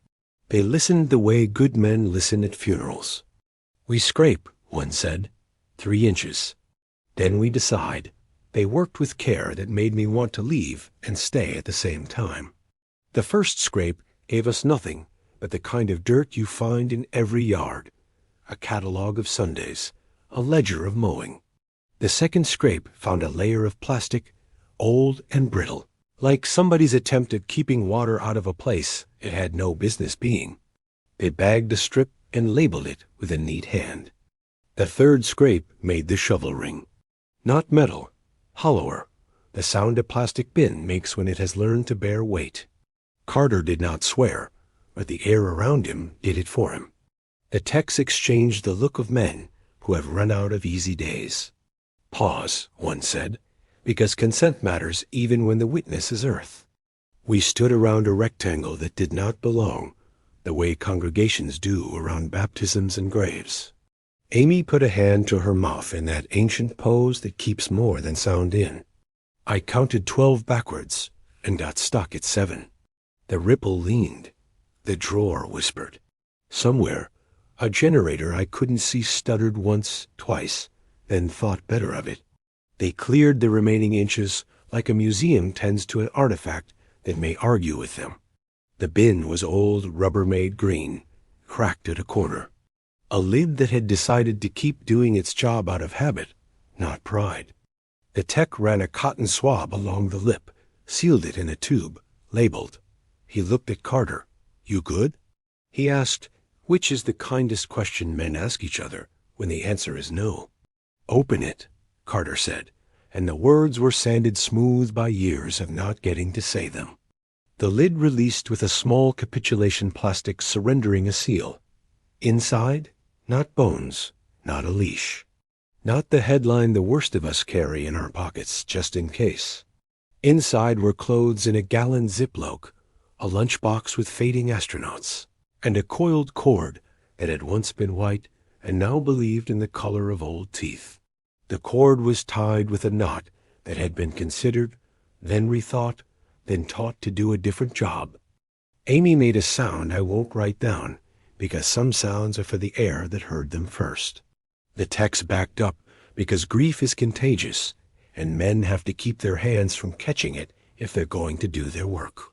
They listened the way good men listen at funerals. "We scrape," one said, 3 inches. Then we decide. They worked with care that made me want to leave and stay at the same time. The first scrape gave us nothing but the kind of dirt you find in every yard, a catalogue of Sundays, a ledger of mowing. The second scrape found a layer of plastic, old and brittle, like somebody's attempt at keeping water out of a place it had no business being. They bagged a strip and labeled it with a neat hand. The third scrape made the shovel ring. Not metal, hollower, the sound a plastic bin makes when it has learned to bear weight. Carter did not swear, but the air around him did it for him. The techs exchanged the look of men who have run out of easy days. "Pause," one said, "because consent matters even when the witness is earth." We stood around a rectangle that did not belong, the way congregations do around baptisms and graves. Amy put a hand to her mouth in that ancient pose that keeps more than sound in. I counted 12 backwards and got stuck at 7. The ripple leaned. The drawer whispered. Somewhere, a generator I couldn't see stuttered once, twice, then thought better of it. They cleared the remaining inches like a museum tends to an artifact that may argue with them. The bin was old Rubbermaid green, cracked at a corner. A lid that had decided to keep doing its job out of habit, not pride. The tech ran a cotton swab along the lip, sealed it in a tube, labeled. He looked at Carter. "You good?" He asked, which is the kindest question men ask each other when the answer is no. "Open it," Carter said, and the words were sanded smooth by years of not getting to say them. The lid released with a small capitulation plastic surrendering a seal. Inside, not bones, not a leash. Not the headline the worst of us carry in our pockets just in case. Inside were clothes in a gallon ziploc, a lunchbox with fading astronauts, and a coiled cord that had once been white and now believed in the color of old teeth. The cord was tied with a knot that had been considered, then rethought, then taught to do a different job. Amy made a sound I won't write down, because some sounds are for the air that heard them first. The text backed up because grief is contagious, and men have to keep their hands from catching it if they're going to do their work.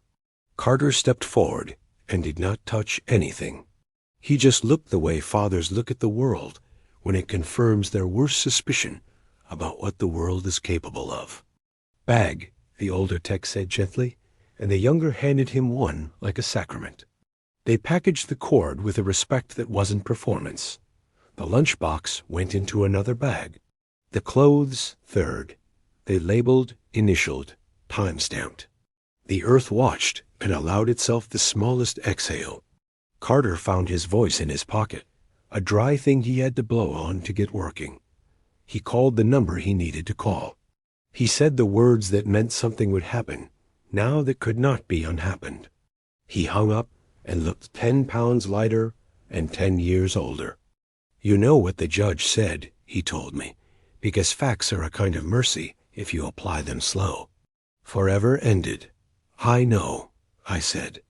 Carter stepped forward and did not touch anything. He just looked the way fathers look at the world when it confirms their worst suspicion about what the world is capable of. "Bag," the older tech said gently, and the younger handed him one like a sacrament. They packaged the cord with a respect that wasn't performance. The lunchbox went into another bag. The clothes, third. They labeled, initialed, time-stamped. The earth watched and allowed itself the smallest exhale. Carter found his voice in his pocket, a dry thing he had to blow on to get working. He called the number he needed to call. He said the words that meant something would happen, now that could not be unhappened. He hung up and looked 10 pounds lighter and 10 years older. "You know what the judge said," he told me, "because facts are a kind of mercy if you apply them slow. Forever ended." "I know," I said.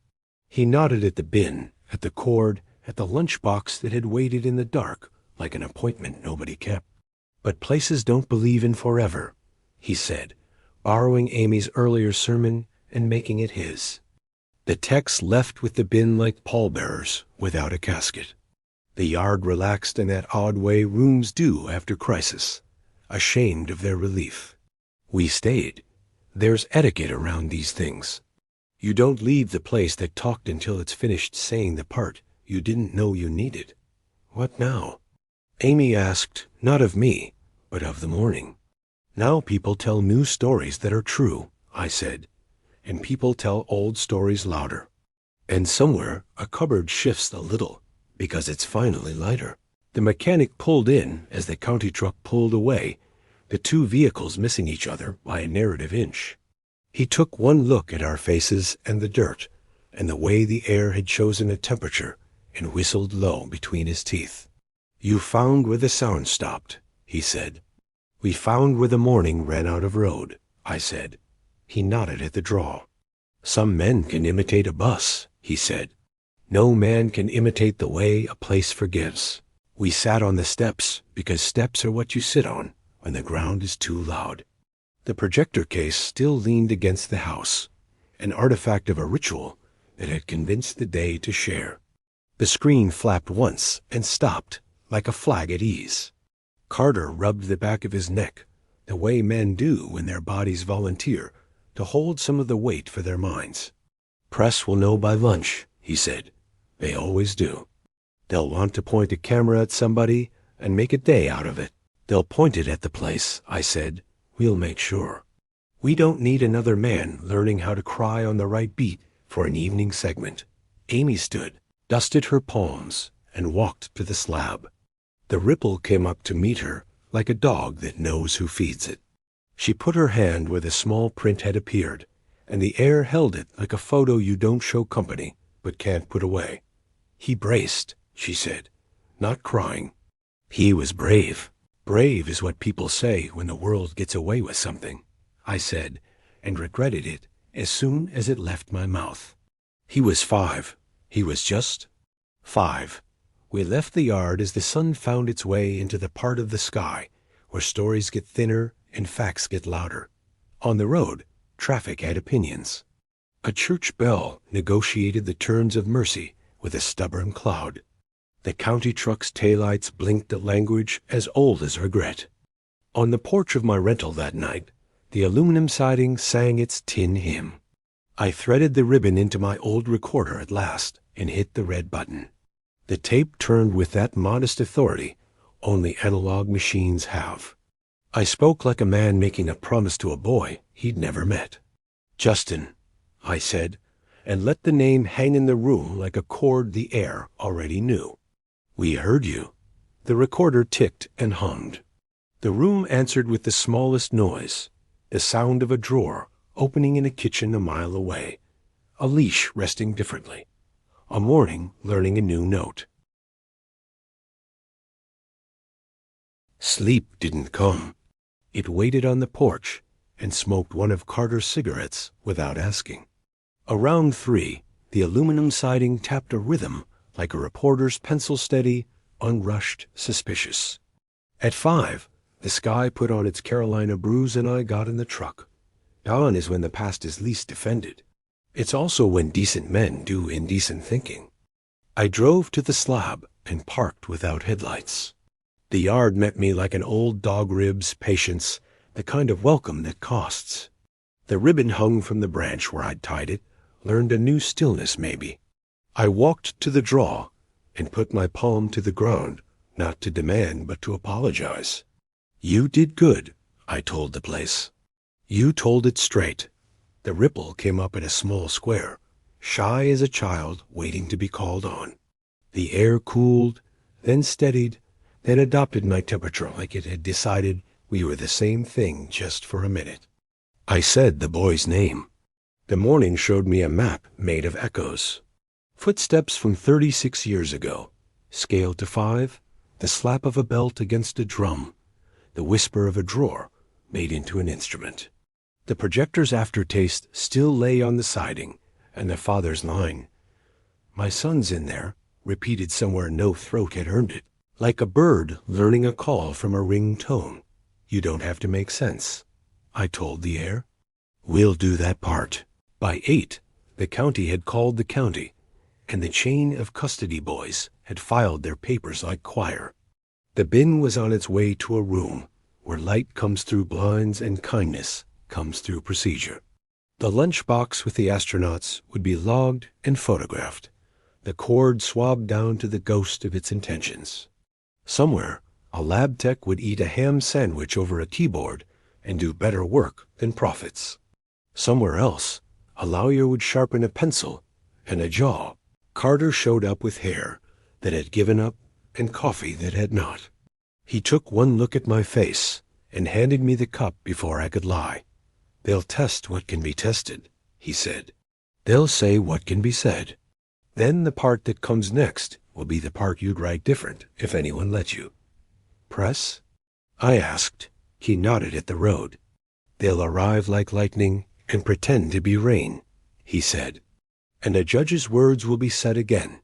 He nodded at the bin, at the cord, at the lunchbox that had waited in the dark like an appointment nobody kept. "But places don't believe in forever," he said, borrowing Amy's earlier sermon and making it his. The techs left with the bin like pallbearers without a casket. The yard relaxed in that odd way rooms do after crisis, ashamed of their relief. We stayed. There's etiquette around these things. You don't leave the place that talked until it's finished saying the part you didn't know you needed. "What now?" Amy asked, not of me, but of the morning. "Now people tell new stories that are true," I said, "and people tell old stories louder. And somewhere a cupboard shifts a little, because it's finally lighter." The mechanic pulled in as the county truck pulled away, the two vehicles missing each other by a narrative inch. He took one look at our faces and the dirt, and the way the air had chosen a temperature, and whistled low between his teeth. "You found where the sound stopped," he said. "We found where the morning ran out of road," I said. He nodded at the draw. Some men can imitate a bus, he said. No man can imitate the way a place forgives. We sat on the steps because steps are what you sit on when the ground is too loud. The projector case still leaned against the house, an artifact of a ritual that had convinced the day to share. The screen flapped once and stopped, like a flag at ease. Carter rubbed the back of his neck, the way men do when their bodies volunteer to hold some of the weight for their minds. Press will know by lunch, he said. They always do. They'll want to point a camera at somebody and make a day out of it. They'll point it at the place, I said. We'll make sure. We don't need another man learning how to cry on the right beat for an evening segment. Amy stood, dusted her palms, and walked to the slab. The ripple came up to meet her like a dog that knows who feeds it. She put her hand where the small print had appeared, and the air held it like a photo you don't show company but can't put away. He braced, she said, not crying. He was brave. Brave is what people say when the world gets away with something, I said, and regretted it as soon as it left my mouth. He was 5. He was just 5. We left the yard as the sun found its way into the part of the sky where stories get thinner and facts get louder. On the road, traffic had opinions. A church bell negotiated the turns of mercy with a stubborn cloud. The county truck's taillights blinked a language as old as regret. On the porch of my rental that night, the aluminum siding sang its tin hymn. I threaded the ribbon into my old recorder at last and hit the red button. The tape turned with that modest authority only analog machines have. I spoke like a man making a promise to a boy he'd never met. Justin, I said, and let the name hang in the room like a chord the air already knew. We heard you. The recorder ticked and hummed. The room answered with the smallest noise, the sound of a drawer opening in a kitchen a mile away, a leash resting differently, a morning learning a new note. Sleep didn't come. It waited on the porch and smoked one of Carter's cigarettes without asking. Around 3, the aluminum siding tapped a rhythm like a reporter's pencil-steady, unrushed, suspicious. At 5, the sky put on its Carolina bruise and I got in the truck. Dawn is when the past is least defended. It's also when decent men do indecent thinking. I drove to the slab and parked without headlights. The yard met me like an old dog rib's patience, the kind of welcome that costs. The ribbon hung from the branch where I'd tied it, learned a new stillness maybe. I walked to the draw and put my palm to the ground, not to demand but to apologize. You did good, I told the place. You told it straight. The ripple came up in a small square, shy as a child waiting to be called on. The air cooled, then steadied, then adopted my temperature like it had decided we were the same thing just for a minute. I said the boy's name. The morning showed me a map made of echoes. Footsteps from 36 years ago, scaled to 5, the slap of a belt against a drum, the whisper of a drawer made into an instrument. The projector's aftertaste still lay on the siding, and the father's line, "My son's in there," repeated somewhere no throat had earned it, like a bird learning a call from a ring tone. You don't have to make sense, I told the air. We'll do that part. By 8, the county had called the county, and the chain of custody boys had filed their papers like choir. The bin was on its way to a room where light comes through blinds and kindness comes through procedure. The lunchbox with the astronauts would be logged and photographed, the cord swabbed down to the ghost of its intentions. Somewhere, a lab tech would eat a ham sandwich over a keyboard and do better work than prophets. Somewhere else, a lawyer would sharpen a pencil and a jaw. Carter showed up with hair that had given up and coffee that had not. He took one look at my face and handed me the cup before I could lie. They'll test what can be tested, he said. They'll say what can be said. Then the part that comes next will be the part you'd write different if anyone let you. Press? I asked. He nodded at the road. They'll arrive like lightning and pretend to be rain, he said. And a judge's words will be said again,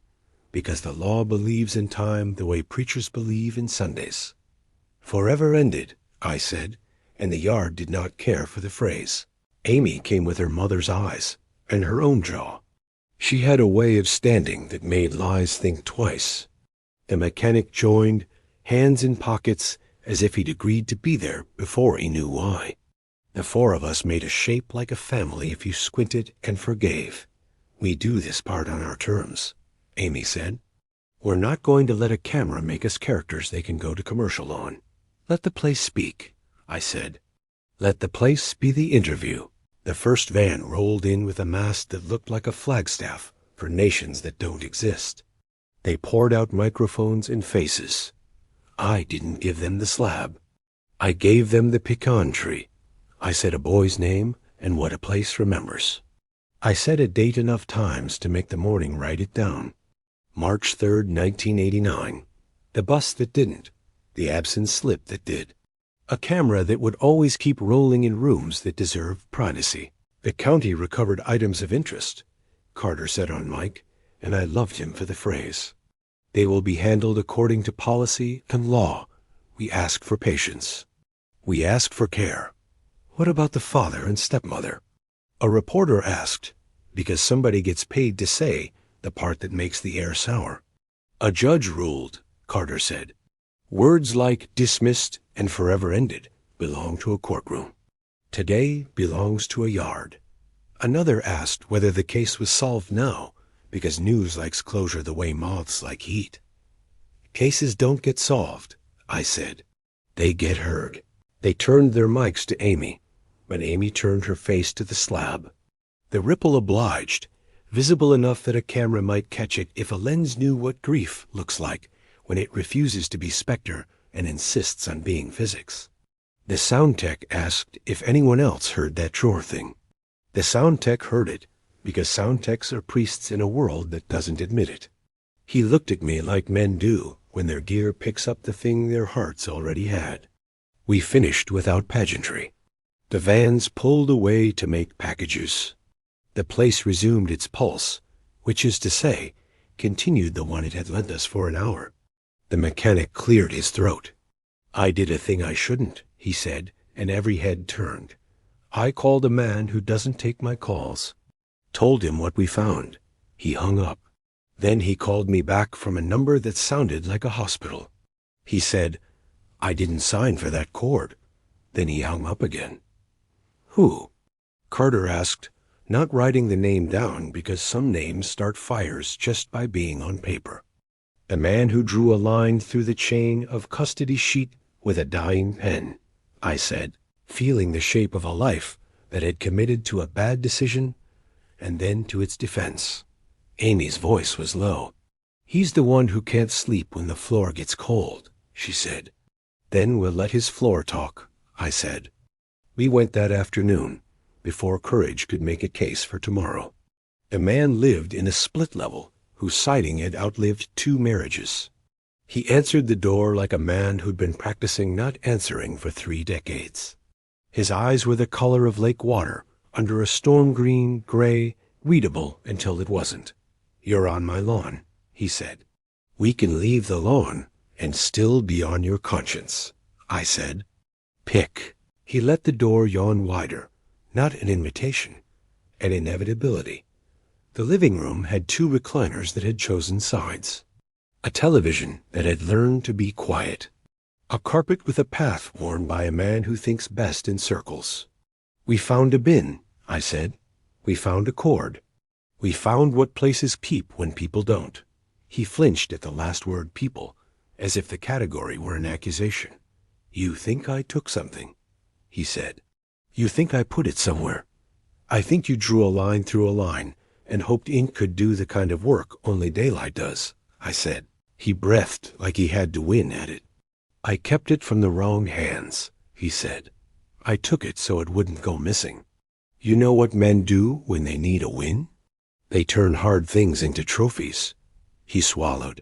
because the law believes in time the way preachers believe in Sundays. Forever ended, I said, and the yard did not care for the phrase. Amy came with her mother's eyes and her own jaw. She had a way of standing that made lies think twice. The mechanic joined, hands in pockets, as if he'd agreed to be there before he knew why. The four of us made a shape like a family if you squinted and forgave. We do this part on our terms, Amy said. We're not going to let a camera make us characters they can go to commercial on. Let the place speak, I said. Let the place be the interview. The first van rolled in with a mast that looked like a flagstaff for nations that don't exist. They poured out microphones and faces. I didn't give them the slab. I gave them the pecan tree. I said a boy's name and what a place remembers. I said a date enough times to make the morning write it down. March 3rd, 1989. The bus that didn't. The absent slip that did. A camera that would always keep rolling in rooms that deserve privacy. The county recovered items of interest, Carter said on mic, and I loved him for the phrase. They will be handled according to policy and law. We ask for patience. We ask for care. What about the father and stepmother? A reporter asked, because somebody gets paid to say the part that makes the air sour. A judge ruled, Carter said. Words like dismissed and forever ended belong to a courtroom. Today belongs to a yard. Another asked whether the case was solved now, because news likes closure the way moths like heat. Cases don't get solved, I said. They get heard. They turned their mics to Amy, but Amy turned her face to the slab. The ripple obliged, visible enough that a camera might catch it if a lens knew what grief looks like when it refuses to be specter and insists on being physics. The sound tech asked if anyone else heard that drawer thing. The sound tech heard it, because sound techs are priests in a world that doesn't admit it. He looked at me like men do when their gear picks up the thing their hearts already had. We finished without pageantry. The vans pulled away to make packages. The place resumed its pulse, which is to say, continued the one it had lent us for an hour. The mechanic cleared his throat. I did a thing I shouldn't, he said, and every head turned. I called a man who doesn't take my calls. Told him what we found. He hung up. Then he called me back from a number that sounded like a hospital. He said, I didn't sign for that cord. Then he hung up again. Who? Carter asked, not writing the name down because some names start fires just by being on paper. The man who drew a line through the chain of custody sheet with a dying pen, I said, feeling the shape of a life that had committed to a bad decision and then to its defense. Amy's voice was low. He's the one who can't sleep when the floor gets cold, she said. Then we'll let his floor talk, I said. We went that afternoon, before courage could make a case for tomorrow. A man lived in a split level whose siding had outlived 2 marriages. He answered the door like a man who'd been practicing not answering for 3 decades. His eyes were the color of lake water under a storm green, gray, readable until it wasn't. You're on my lawn, he said. We can leave the lawn and still be on your conscience, I said. Pick. He let the door yawn wider, not an invitation, an inevitability. The living room had 2 recliners that had chosen sides. A television that had learned to be quiet. A carpet with a path worn by a man who thinks best in circles. We found a bin, I said. We found a cord. We found what places peep when people don't. He flinched at the last word people, as if the category were an accusation. You think I took something, he said. You think I put it somewhere. I think you drew a line through a line and hoped ink could do the kind of work only daylight does, I said. He breathed like he had to win at it. I kept it from the wrong hands, he said. I took it so it wouldn't go missing. You know what men do when they need a win? They turn hard things into trophies. He swallowed.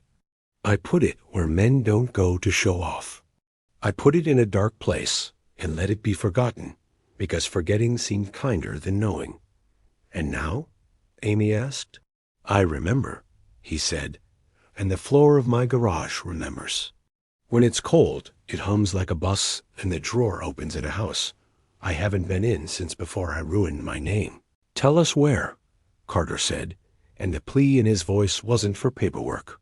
I put it where men don't go to show off. I put it in a dark place and let it be forgotten, because forgetting seemed kinder than knowing. And now? Amy asked. I remember, he said, and the floor of my garage remembers. When it's cold, it hums like a bus and the drawer opens in a house I haven't been in since before I ruined my name. Tell us where, Carter said, and the plea in his voice wasn't for paperwork.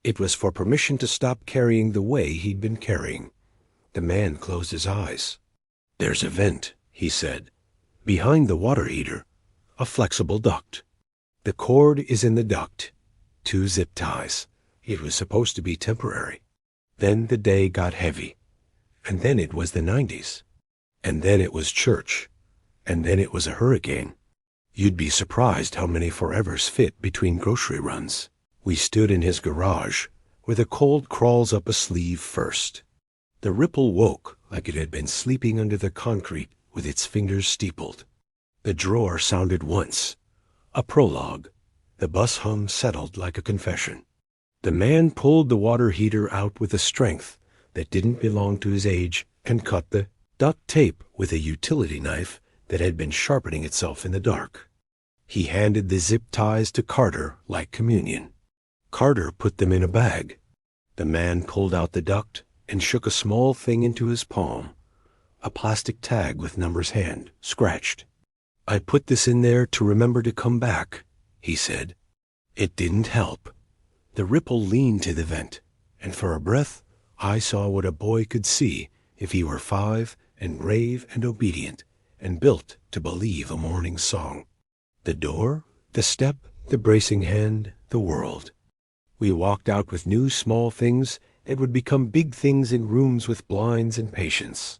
It was for permission to stop carrying the way he'd been carrying. The man closed his eyes. There's a vent, he said. Behind the water heater, a flexible duct. The cord is in the duct. 2 zip ties. It was supposed to be temporary. Then the day got heavy. And then it was the 90s. And then it was church. And then it was a hurricane. You'd be surprised how many forevers fit between grocery runs. We stood in his garage, where the cold crawls up a sleeve first. The ripple woke like it had been sleeping under the concrete with its fingers steepled. The drawer sounded once. A prologue. The bus hum settled like a confession. The man pulled the water heater out with a strength that didn't belong to his age and cut the duct tape with a utility knife that had been sharpening itself in the dark. He handed the zip ties to Carter like communion. Carter put them in a bag. The man pulled out the duct and shook a small thing into his palm, a plastic tag with numbers hand, scratched. I put this in there to remember to come back, he said. It didn't help. The ripple leaned to the vent, and for a breath I saw what a boy could see if he were 5 and brave and obedient and built to believe a morning song. The door, the step, the bracing hand, the world. We walked out with new small things that would become big things in rooms with blinds and patience.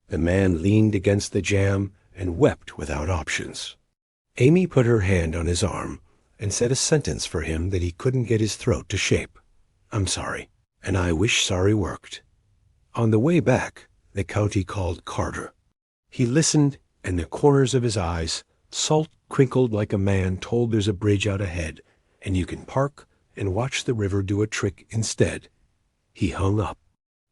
The man leaned against the jamb and wept without options. Amy put her hand on his arm and said a sentence for him that he couldn't get his throat to shape. I'm sorry, and I wish sorry worked. On the way back, the county called Carter. He listened, and the corners of his eyes salt crinkled like a man told there's a bridge out ahead, and you can park and watch the river do a trick instead. He hung up.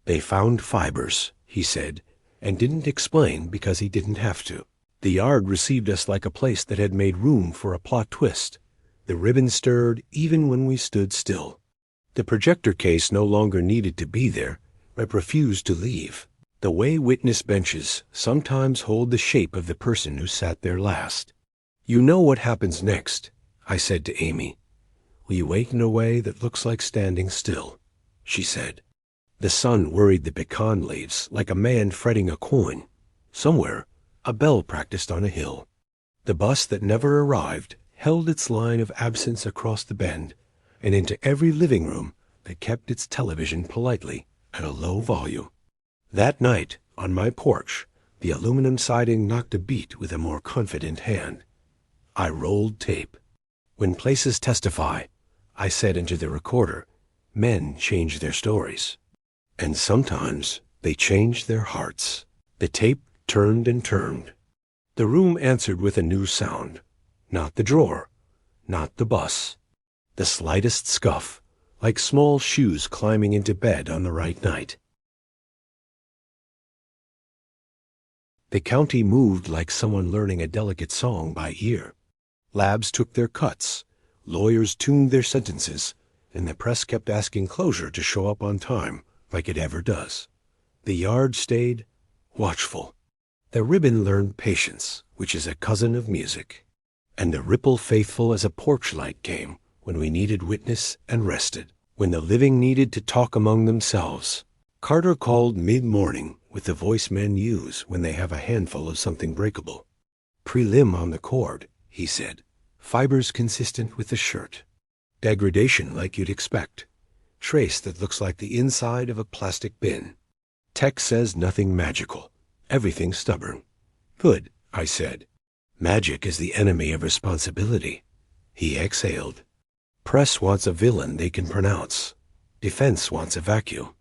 They found fibers, he said, and didn't explain because he didn't have to. The yard received us like a place that had made room for a plot twist. The ribbon stirred even when we stood still. The projector case no longer needed to be there, but refused to leave. The way witness benches sometimes hold the shape of the person who sat there last. You know what happens next, I said to Amy. We wait in a way that looks like standing still, she said. The sun worried the pecan leaves like a man fretting a coin. Somewhere, a bell practiced on a hill. The bus that never arrived held its line of absence across the bend and into every living room that kept its television politely at a low volume. That night, on my porch, the aluminum siding knocked a beat with a more confident hand. I rolled tape. When places testify, I said into the recorder, men change their stories. And sometimes they change their hearts. The tape turned and turned. The room answered with a new sound. Not the drawer, not the bus. The slightest scuff, like small shoes climbing into bed on the right night. The county moved like someone learning a delicate song by ear. Labs took their cuts, lawyers tuned their sentences, and the press kept asking closure to show up on time, like it ever does. The yard stayed watchful. The ribbon learned patience, which is a cousin of music. And the ripple faithful as a porch light came when we needed witness and rested, when the living needed to talk among themselves. Carter called mid-morning with the voice men use when they have a handful of something breakable. Prelim on the cord, he said. Fibers consistent with the shirt. Degradation like you'd expect. Trace that looks like the inside of a plastic bin. Tech says nothing magical. Everything stubborn. Good, I said. Magic is the enemy of responsibility. He exhaled. Press wants a villain they can pronounce. Defense wants a vacuum.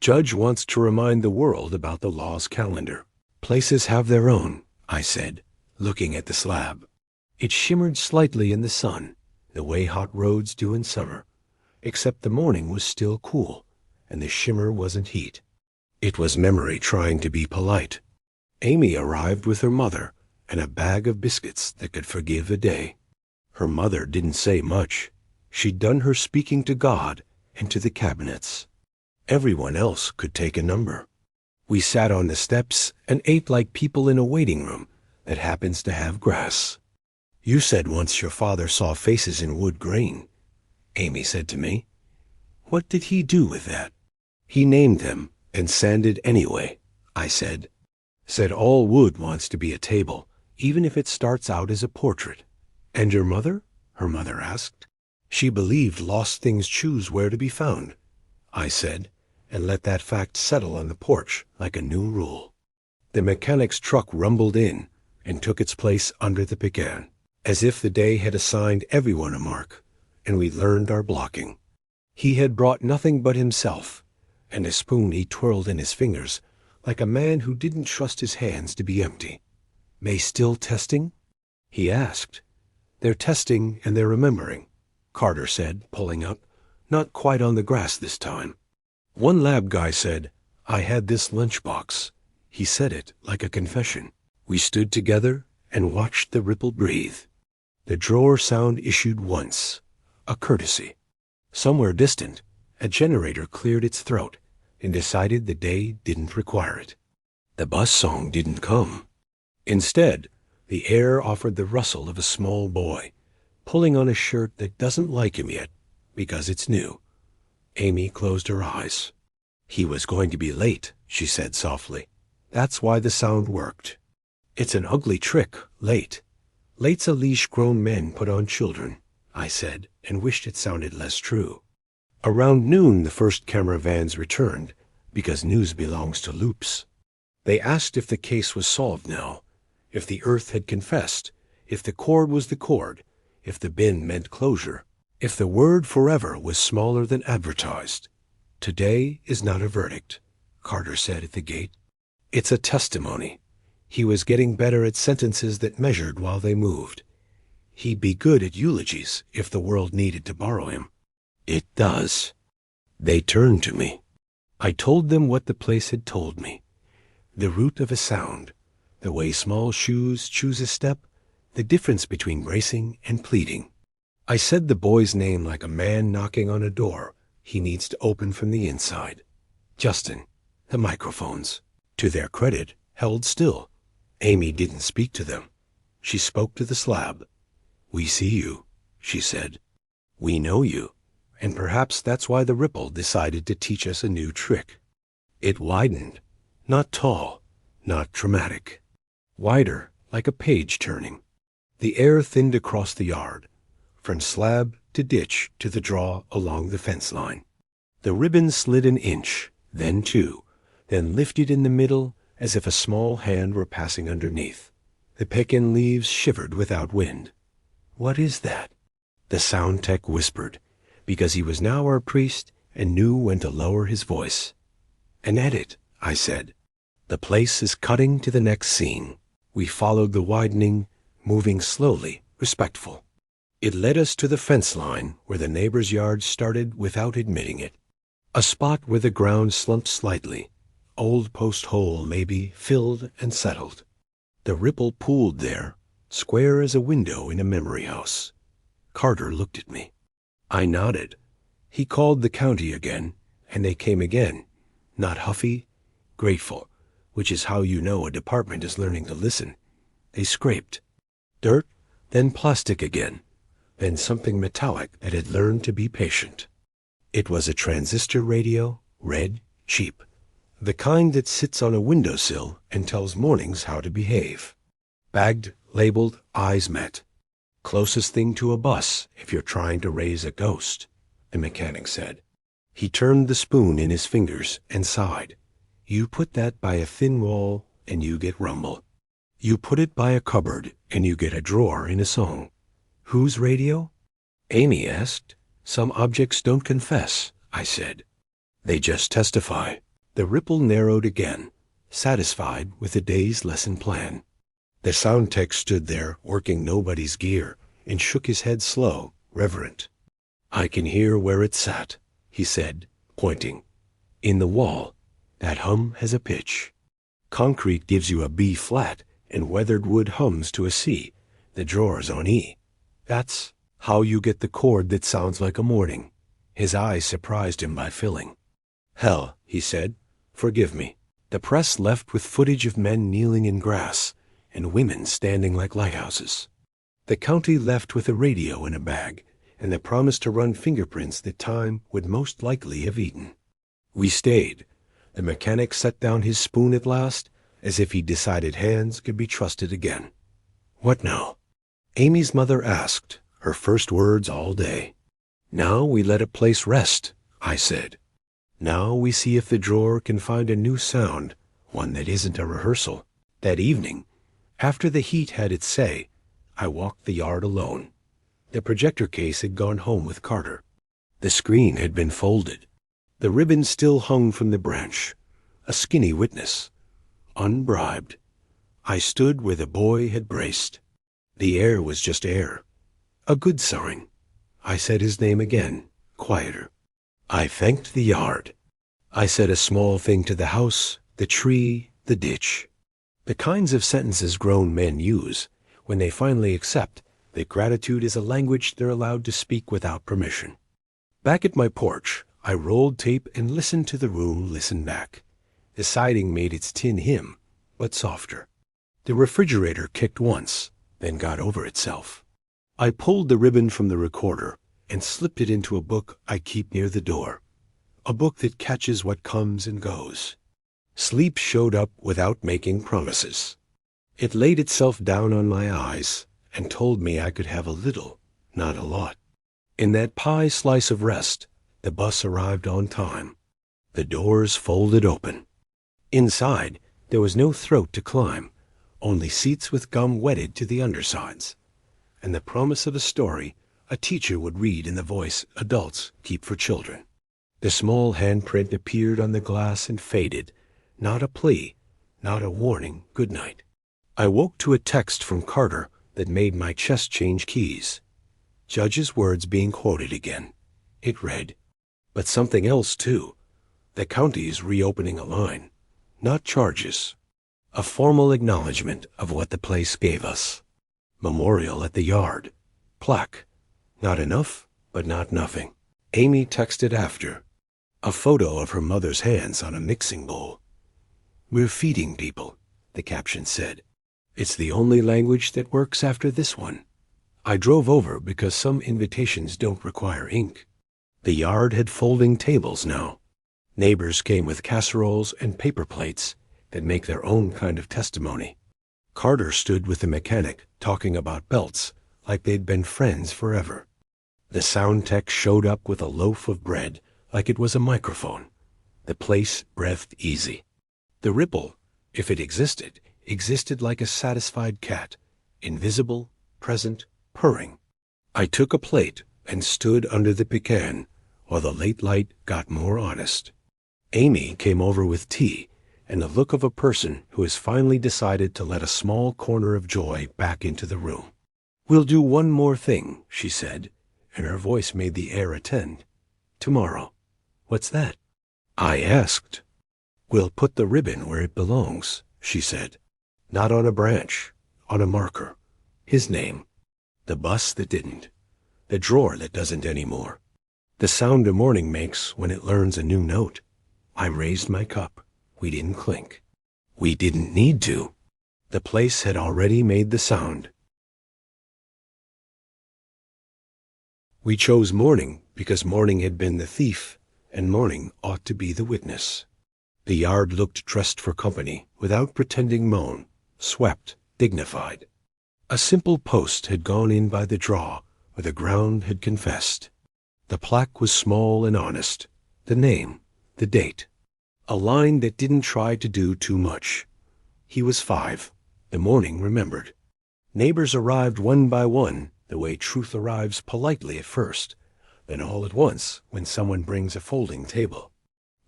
Judge wants to remind the world about the law's calendar. Places have their own, I said, looking at the slab. It shimmered slightly in the sun, the way hot roads do in summer, except the morning was still cool, and the shimmer wasn't heat. It was memory trying to be polite. Amy arrived with her mother and a bag of biscuits that could forgive a day. Her mother didn't say much. She'd done her speaking to God and to the cabinets. Everyone else could take a number. We sat on the steps and ate like people in a waiting room that happens to have grass. You said once your father saw faces in wood grain, Amy said to me. What did he do with that? He named them and sanded anyway, I said. Said all wood wants to be a table, even if it starts out as a portrait. And your mother? Her mother asked. She believed lost things choose where to be found, I said, and let that fact settle on the porch like a new rule. The mechanic's truck rumbled in and took its place under the pecan, as if the day had assigned everyone a mark, and we learned our blocking. He had brought nothing but himself, and a spoon he twirled in his fingers like a man who didn't trust his hands to be empty. May still testing? He asked. They're testing and they're remembering, Carter said, pulling up. Not quite on the grass this time. One lab guy said, I had this lunchbox. He said it like a confession. We stood together and watched the ripple breathe. The drawer sound issued once, a courtesy. Somewhere distant, a generator cleared its throat and decided the day didn't require it. The bus song didn't come. Instead, the air offered the rustle of a small boy, pulling on a shirt that doesn't like him yet because it's new. Amy closed her eyes. He was going to be late, she said softly. That's why the sound worked. It's an ugly trick, late. Late's a leash grown men put on children, I said, and wished it sounded less true. Around noon, the first camera vans returned, because news belongs to loops. They asked if the case was solved now, if the earth had confessed, if the cord was the cord, if the bin meant closure, if the word forever was smaller than advertised. Today is not a verdict, Carter said at the gate. It's a testimony. He was getting better at sentences that measured while they moved. He'd be good at eulogies if the world needed to borrow him. It does. They turned to me. I told them what the place had told me. The root of a sound, the way small shoes choose a step, the difference between bracing and pleading. I said the boy's name like a man knocking on a door he needs to open from the inside. Justin, the microphones, to their credit, held still. Amy didn't speak to them. She spoke to the slab. We see you, she said. We know you. And perhaps that's why the ripple decided to teach us a new trick. It widened, not tall, not dramatic. Wider, like a page turning. The air thinned across the yard, from slab to ditch to the draw along the fence line. The ribbon slid an inch, then two, then lifted in the middle as if a small hand were passing underneath. The pecan leaves shivered without wind. What is that? The sound tech whispered, because he was now our priest and knew when to lower his voice. An edit, I said. The place is cutting to the next scene. We followed the widening, moving slowly, respectful. It led us to the fence line where the neighbor's yard started without admitting it. A spot where the ground slumped slightly, old post hole maybe, filled and settled. The ripple pooled there, square as a window in a memory house. Carter looked at me. I nodded. He called the county again, and they came again, not huffy, grateful, which is how you know a department is learning to listen. They scraped. Dirt, then plastic again, then something metallic that had learned to be patient. It was a transistor radio, red, cheap, the kind that sits on a windowsill and tells mornings how to behave. Bagged, labeled, eyes met. Closest thing to a bus if you're trying to raise a ghost, the mechanic said. He turned the spoon in his fingers and sighed. You put that by a thin wall and you get rumble. You put it by a cupboard and you get a drawer in a song. Whose radio? Amy asked. Some objects don't confess, I said. They just testify. The ripple narrowed again, satisfied with the day's lesson plan. The sound tech stood there working nobody's gear and shook his head slow, reverent. I can hear where it sat, he said, pointing. In the wall. That hum has a pitch. Concrete gives you a B flat, and weathered wood hums to a C. The drawer's on E. That's how you get the chord that sounds like a morning. His eyes surprised him by filling. Hell, he said, forgive me. The press left with footage of men kneeling in grass and women standing like lighthouses. The county left with a radio in a bag and the promise to run fingerprints that time would most likely have eaten. We stayed. The mechanic set down his spoon at last, as if he decided hands could be trusted again. What now? Amy's mother asked, her first words all day. Now we let a place rest, I said. Now we see if the drawer can find a new sound, one that isn't a rehearsal. That evening, after the heat had its say, I walked the yard alone. The projector case had gone home with Carter. The screen had been folded. The ribbon still hung from the branch, a skinny witness, unbribed. I stood where the boy had braced. The air was just air, a good sign. I said his name again, quieter. I thanked the yard. I said a small thing to the house, the tree, the ditch. The kinds of sentences grown men use when they finally accept that gratitude is a language they're allowed to speak without permission. Back at my porch, I rolled tape and listened to the room listen back. The siding made its tin hymn, but softer. The refrigerator kicked once, then got over itself. I pulled the ribbon from the recorder and slipped it into a book I keep near the door, a book that catches what comes and goes. Sleep showed up without making promises. It laid itself down on my eyes and told me I could have a little, not a lot. In that pie slice of rest, the bus arrived on time. The doors folded open. Inside, there was no throat to climb, only seats with gum wetted to the undersides, and the promise of a story a teacher would read in the voice adults keep for children. The small handprint appeared on the glass and faded, not a plea, not a warning good night. I woke to a text from Carter that made my chest change keys. Judge's words being quoted again. It read, but something else too. The county's reopening a line, not charges. A formal acknowledgement of what the place gave us. Memorial at the yard. Plaque. Not enough, but not nothing. Amy texted after. A photo of her mother's hands on a mixing bowl. We're feeding people, the caption said. It's the only language that works after this one. I drove over because some invitations don't require ink. The yard had folding tables now. Neighbors came with casseroles and paper plates that make their own kind of testimony. Carter stood with the mechanic talking about belts like they'd been friends forever. The sound tech showed up with a loaf of bread like it was a microphone. The place breathed easy. The ripple, if it existed like a satisfied cat, invisible, present, purring. I took a plate and stood under the pecan while the late light got more honest. Amy came over with tea and the look of a person who has finally decided to let a small corner of joy back into the room. We'll do one more thing, she said, and her voice made the air attend. Tomorrow. What's that? I asked. We'll put the ribbon where it belongs, she said. Not on a branch, on a marker. His name. The bus that didn't. The drawer that doesn't anymore. The sound a morning makes when it learns a new note. I raised my cup. We didn't clink. We didn't need to. The place had already made the sound. We chose morning because morning had been the thief, and morning ought to be the witness. The yard looked dressed for company, without pretending moan, swept, dignified. A simple post had gone in by the draw, where the ground had confessed. The plaque was small and honest, the name, the date. A line that didn't try to do too much. He was 5. The morning remembered. Neighbors arrived one by one, the way truth arrives politely at first, then all at once when someone brings a folding table.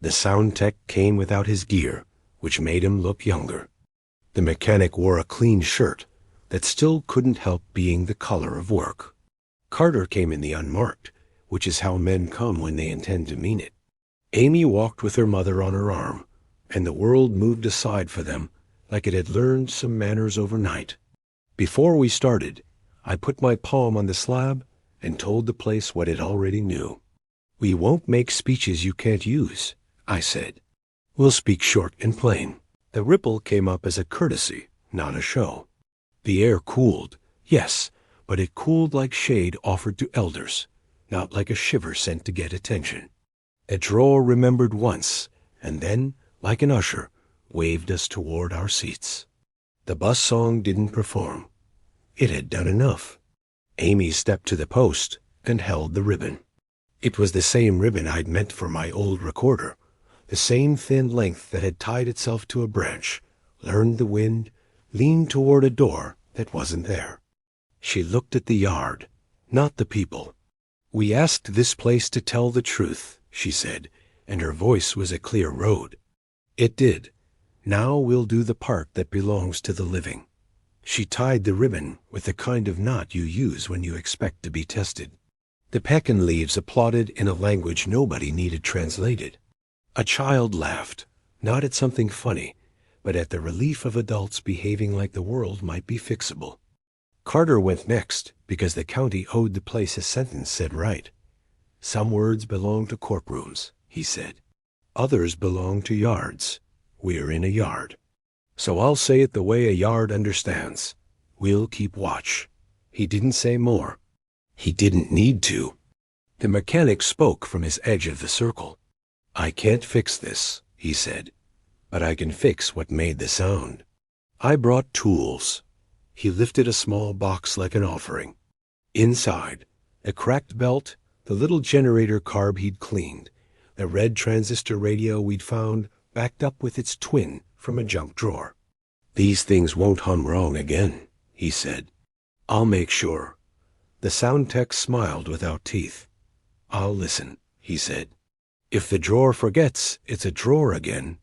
The sound tech came without his gear, which made him look younger. The mechanic wore a clean shirt that still couldn't help being the color of work. Carter came in the unmarked, which is how men come when they intend to mean it. Amy walked with her mother on her arm, and the world moved aside for them like it had learned some manners overnight. Before we started, I put my palm on the slab and told the place what it already knew. "We won't make speeches you can't use," I said. "We'll speak short and plain." The ripple came up as a courtesy, not a show. The air cooled, yes, but it cooled like shade offered to elders, not like a shiver sent to get attention. A drawer remembered once, and then, like an usher, waved us toward our seats. The bus song didn't perform. It had done enough. Amy stepped to the post and held the ribbon. It was the same ribbon I'd meant for my old recorder, the same thin length that had tied itself to a branch, learned the wind, leaned toward a door that wasn't there. She looked at the yard, not the people. "We asked this place to tell the truth," she said, and her voice was a clear road. It did. Now we'll do the part that belongs to the living. She tied the ribbon with the kind of knot you use when you expect to be tested. The pecan leaves applauded in a language nobody needed translated. A child laughed, not at something funny, but at the relief of adults behaving like the world might be fixable. Carter went next because the county owed the place a sentence said right. "Some words belong to courtrooms," he said. "Others belong to yards. We're in a yard. So I'll say it the way a yard understands. We'll keep watch." He didn't say more. He didn't need to. The mechanic spoke from his edge of the circle. "I can't fix this," he said, "but I can fix what made the sound." I brought tools. He lifted a small box like an offering. Inside, a cracked belt, the little generator carb he'd cleaned, the red transistor radio we'd found backed up with its twin from a junk drawer. "These things won't hum wrong again," he said. "I'll make sure." The sound tech smiled without teeth. "I'll listen," he said. "If the drawer forgets it's a drawer again,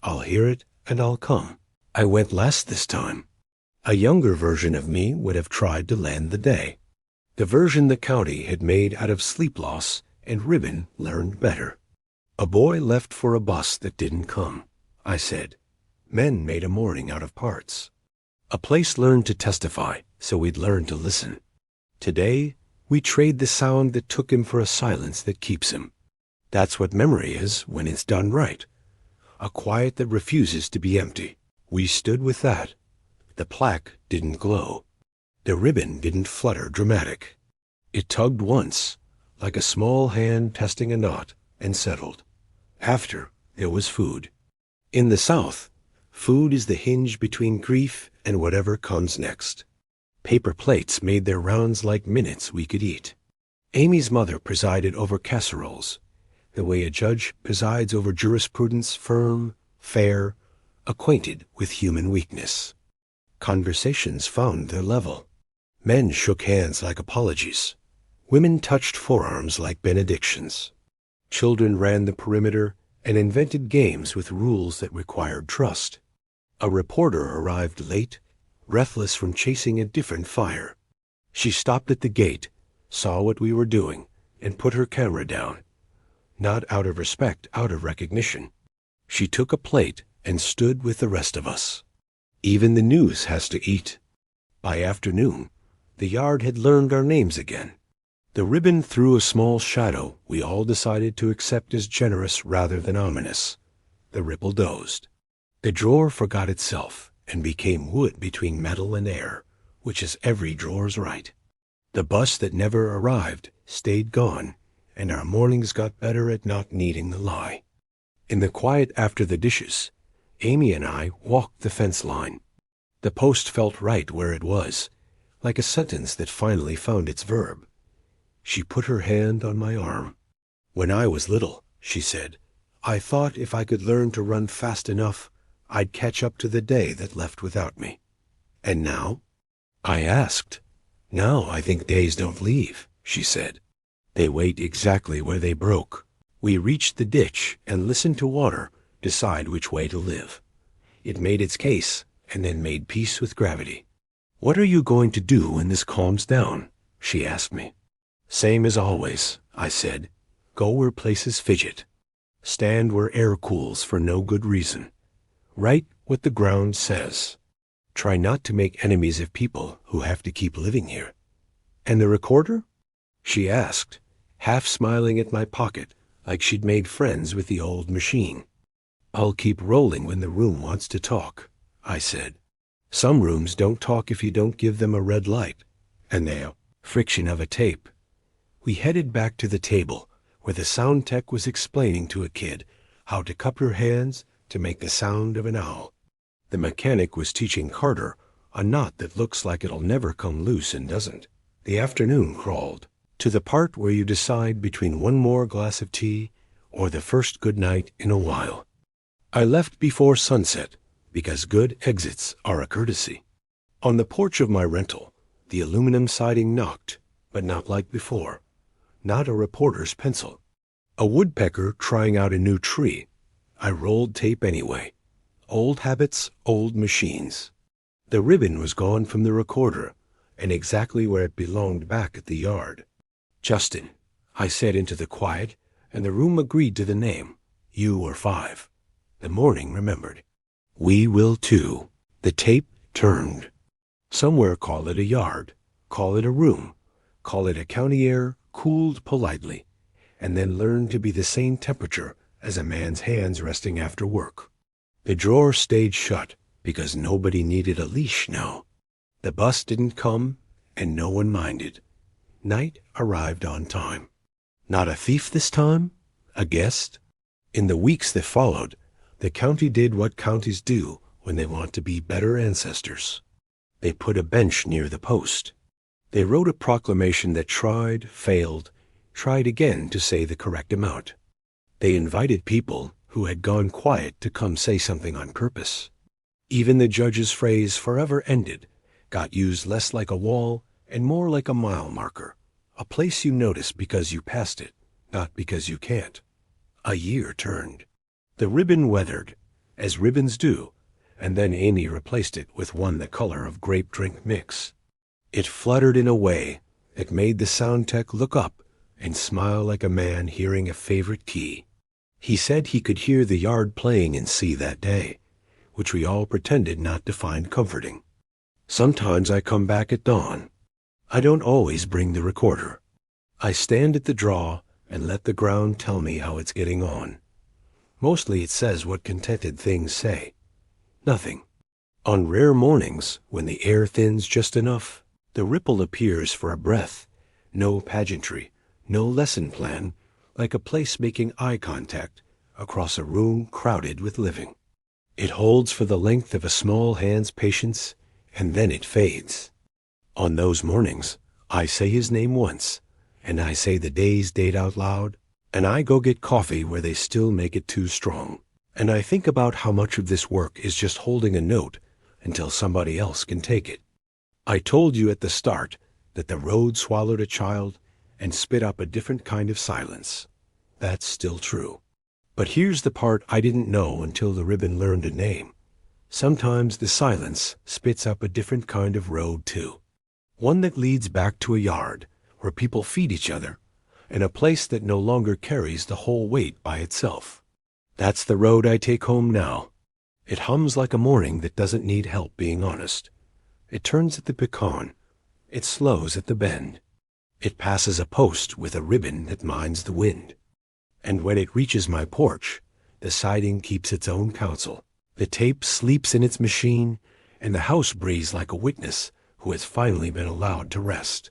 I'll hear it and I'll come." I went last this time. A younger version of me would have tried to land the day. The version the county had made out of sleep loss and ribbon learned better. "A boy left for a bus that didn't come," I said. "Men made a morning out of parts. A place learned to testify, so we'd learn to listen. Today, we trade the sound that took him for a silence that keeps him. That's what memory is when it's done right. A quiet that refuses to be empty." We stood with that. The plaque didn't glow. The ribbon didn't flutter dramatic. It tugged once, like a small hand testing a knot, and settled. After, there was food. In the South, food is the hinge between grief and whatever comes next. Paper plates made their rounds like minutes we could eat. Amy's mother presided over casseroles, the way a judge presides over jurisprudence firm, fair, acquainted with human weakness. Conversations found their level. Men shook hands like apologies. Women touched forearms like benedictions. Children ran the perimeter and invented games with rules that required trust. A reporter arrived late, breathless from chasing a different fire. She stopped at the gate, saw what we were doing, and put her camera down. Not out of respect, out of recognition. She took a plate and stood with the rest of us. Even the news has to eat. By afternoon, the yard had learned our names again. The ribbon threw a small shadow we all decided to accept as generous rather than ominous. The ripple dozed. The drawer forgot itself and became wood between metal and air, which is every drawer's right. The bus that never arrived stayed gone, and our mornings got better at not needing the lie. In the quiet after the dishes, Amy and I walked the fence line. The post felt right where it was, like a sentence that finally found its verb. She put her hand on my arm. "When I was little," she said, "I thought if I could learn to run fast enough, I'd catch up to the day that left without me." "And now?" I asked. "Now I think days don't leave," she said. "They wait exactly where they broke. We reached the ditch and listened to water decide which way to live. It made its case and then made peace with gravity." "What are you going to do when this calms down?" she asked me. "Same as always," I said. "Go where places fidget. Stand where air cools for no good reason. Write what the ground says. Try not to make enemies of people who have to keep living here. And the recorder? She asked, half smiling at my pocket like she'd made friends with the old machine. I'll keep rolling when the room wants to talk, I said. Some rooms don't talk if you don't give them a red light. And the friction of a tape. We headed back to the table where the sound tech was explaining to a kid how to cup her hands to make the sound of an owl. The mechanic was teaching Carter a knot that looks like it'll never come loose and doesn't. The afternoon crawled to the part where you decide between one more glass of tea or the first good night in a while. I left before sunset because good exits are a courtesy. On the porch of my rental, the aluminum siding knocked, but not like before. Not a reporter's pencil. A woodpecker trying out a new tree. I rolled tape anyway. Old habits, old machines. The ribbon was gone from the recorder, and exactly where it belonged back at the yard. Justin, I said into the quiet, and the room agreed to the name. You were 5. The morning remembered. We will too. The tape turned. Somewhere call it a yard, call it a room, call it a county air cooled politely, and then learn to be the same temperature as a man's hands resting after work. The drawer stayed shut because nobody needed a leash now. The bus didn't come, and no one minded. Night arrived on time. Not a thief this time? A guest? In the weeks that followed, the county did what counties do when they want to be better ancestors. They put a bench near the post. They wrote a proclamation that tried, failed, tried again to say the correct amount. They invited people who had gone quiet to come say something on purpose. Even the judge's phrase "forever ended" got used less like a wall and more like a mile marker, a place you notice because you passed it, not because you can't. A year turned. The ribbon weathered, as ribbons do, and then Amy replaced it with one the color of grape drink mix. It fluttered in a way that made the sound tech look up and smile like a man hearing a favorite key. He said he could hear the yard playing in C that day, which we all pretended not to find comforting. Sometimes I come back at dawn. I don't always bring the recorder. I stand at the draw and let the ground tell me how it's getting on. Mostly it says what contented things say. Nothing. On rare mornings, when the air thins just enough, the ripple appears for a breath. No pageantry, no lesson plan, like a place making eye contact across a room crowded with living. It holds for the length of a small hand's patience, and then it fades. On those mornings, I say his name once, and I say the day's date out loud, and I go get coffee where they still make it too strong. And I think about how much of this work is just holding a note until somebody else can take it. I told you at the start that the road swallowed a child and spit up a different kind of silence. That's still true. But here's the part I didn't know until the ribbon learned a name. Sometimes the silence spits up a different kind of road too. One that leads back to a yard where people feed each other, and a place that no longer carries the whole weight by itself. That's the road I take home now. It hums like a morning that doesn't need help being honest. It turns at the pecan. It slows at the bend. It passes a post with a ribbon that minds the wind. And when it reaches my porch, the siding keeps its own counsel. The tape sleeps in its machine, and the house breathes like a witness who has finally been allowed to rest.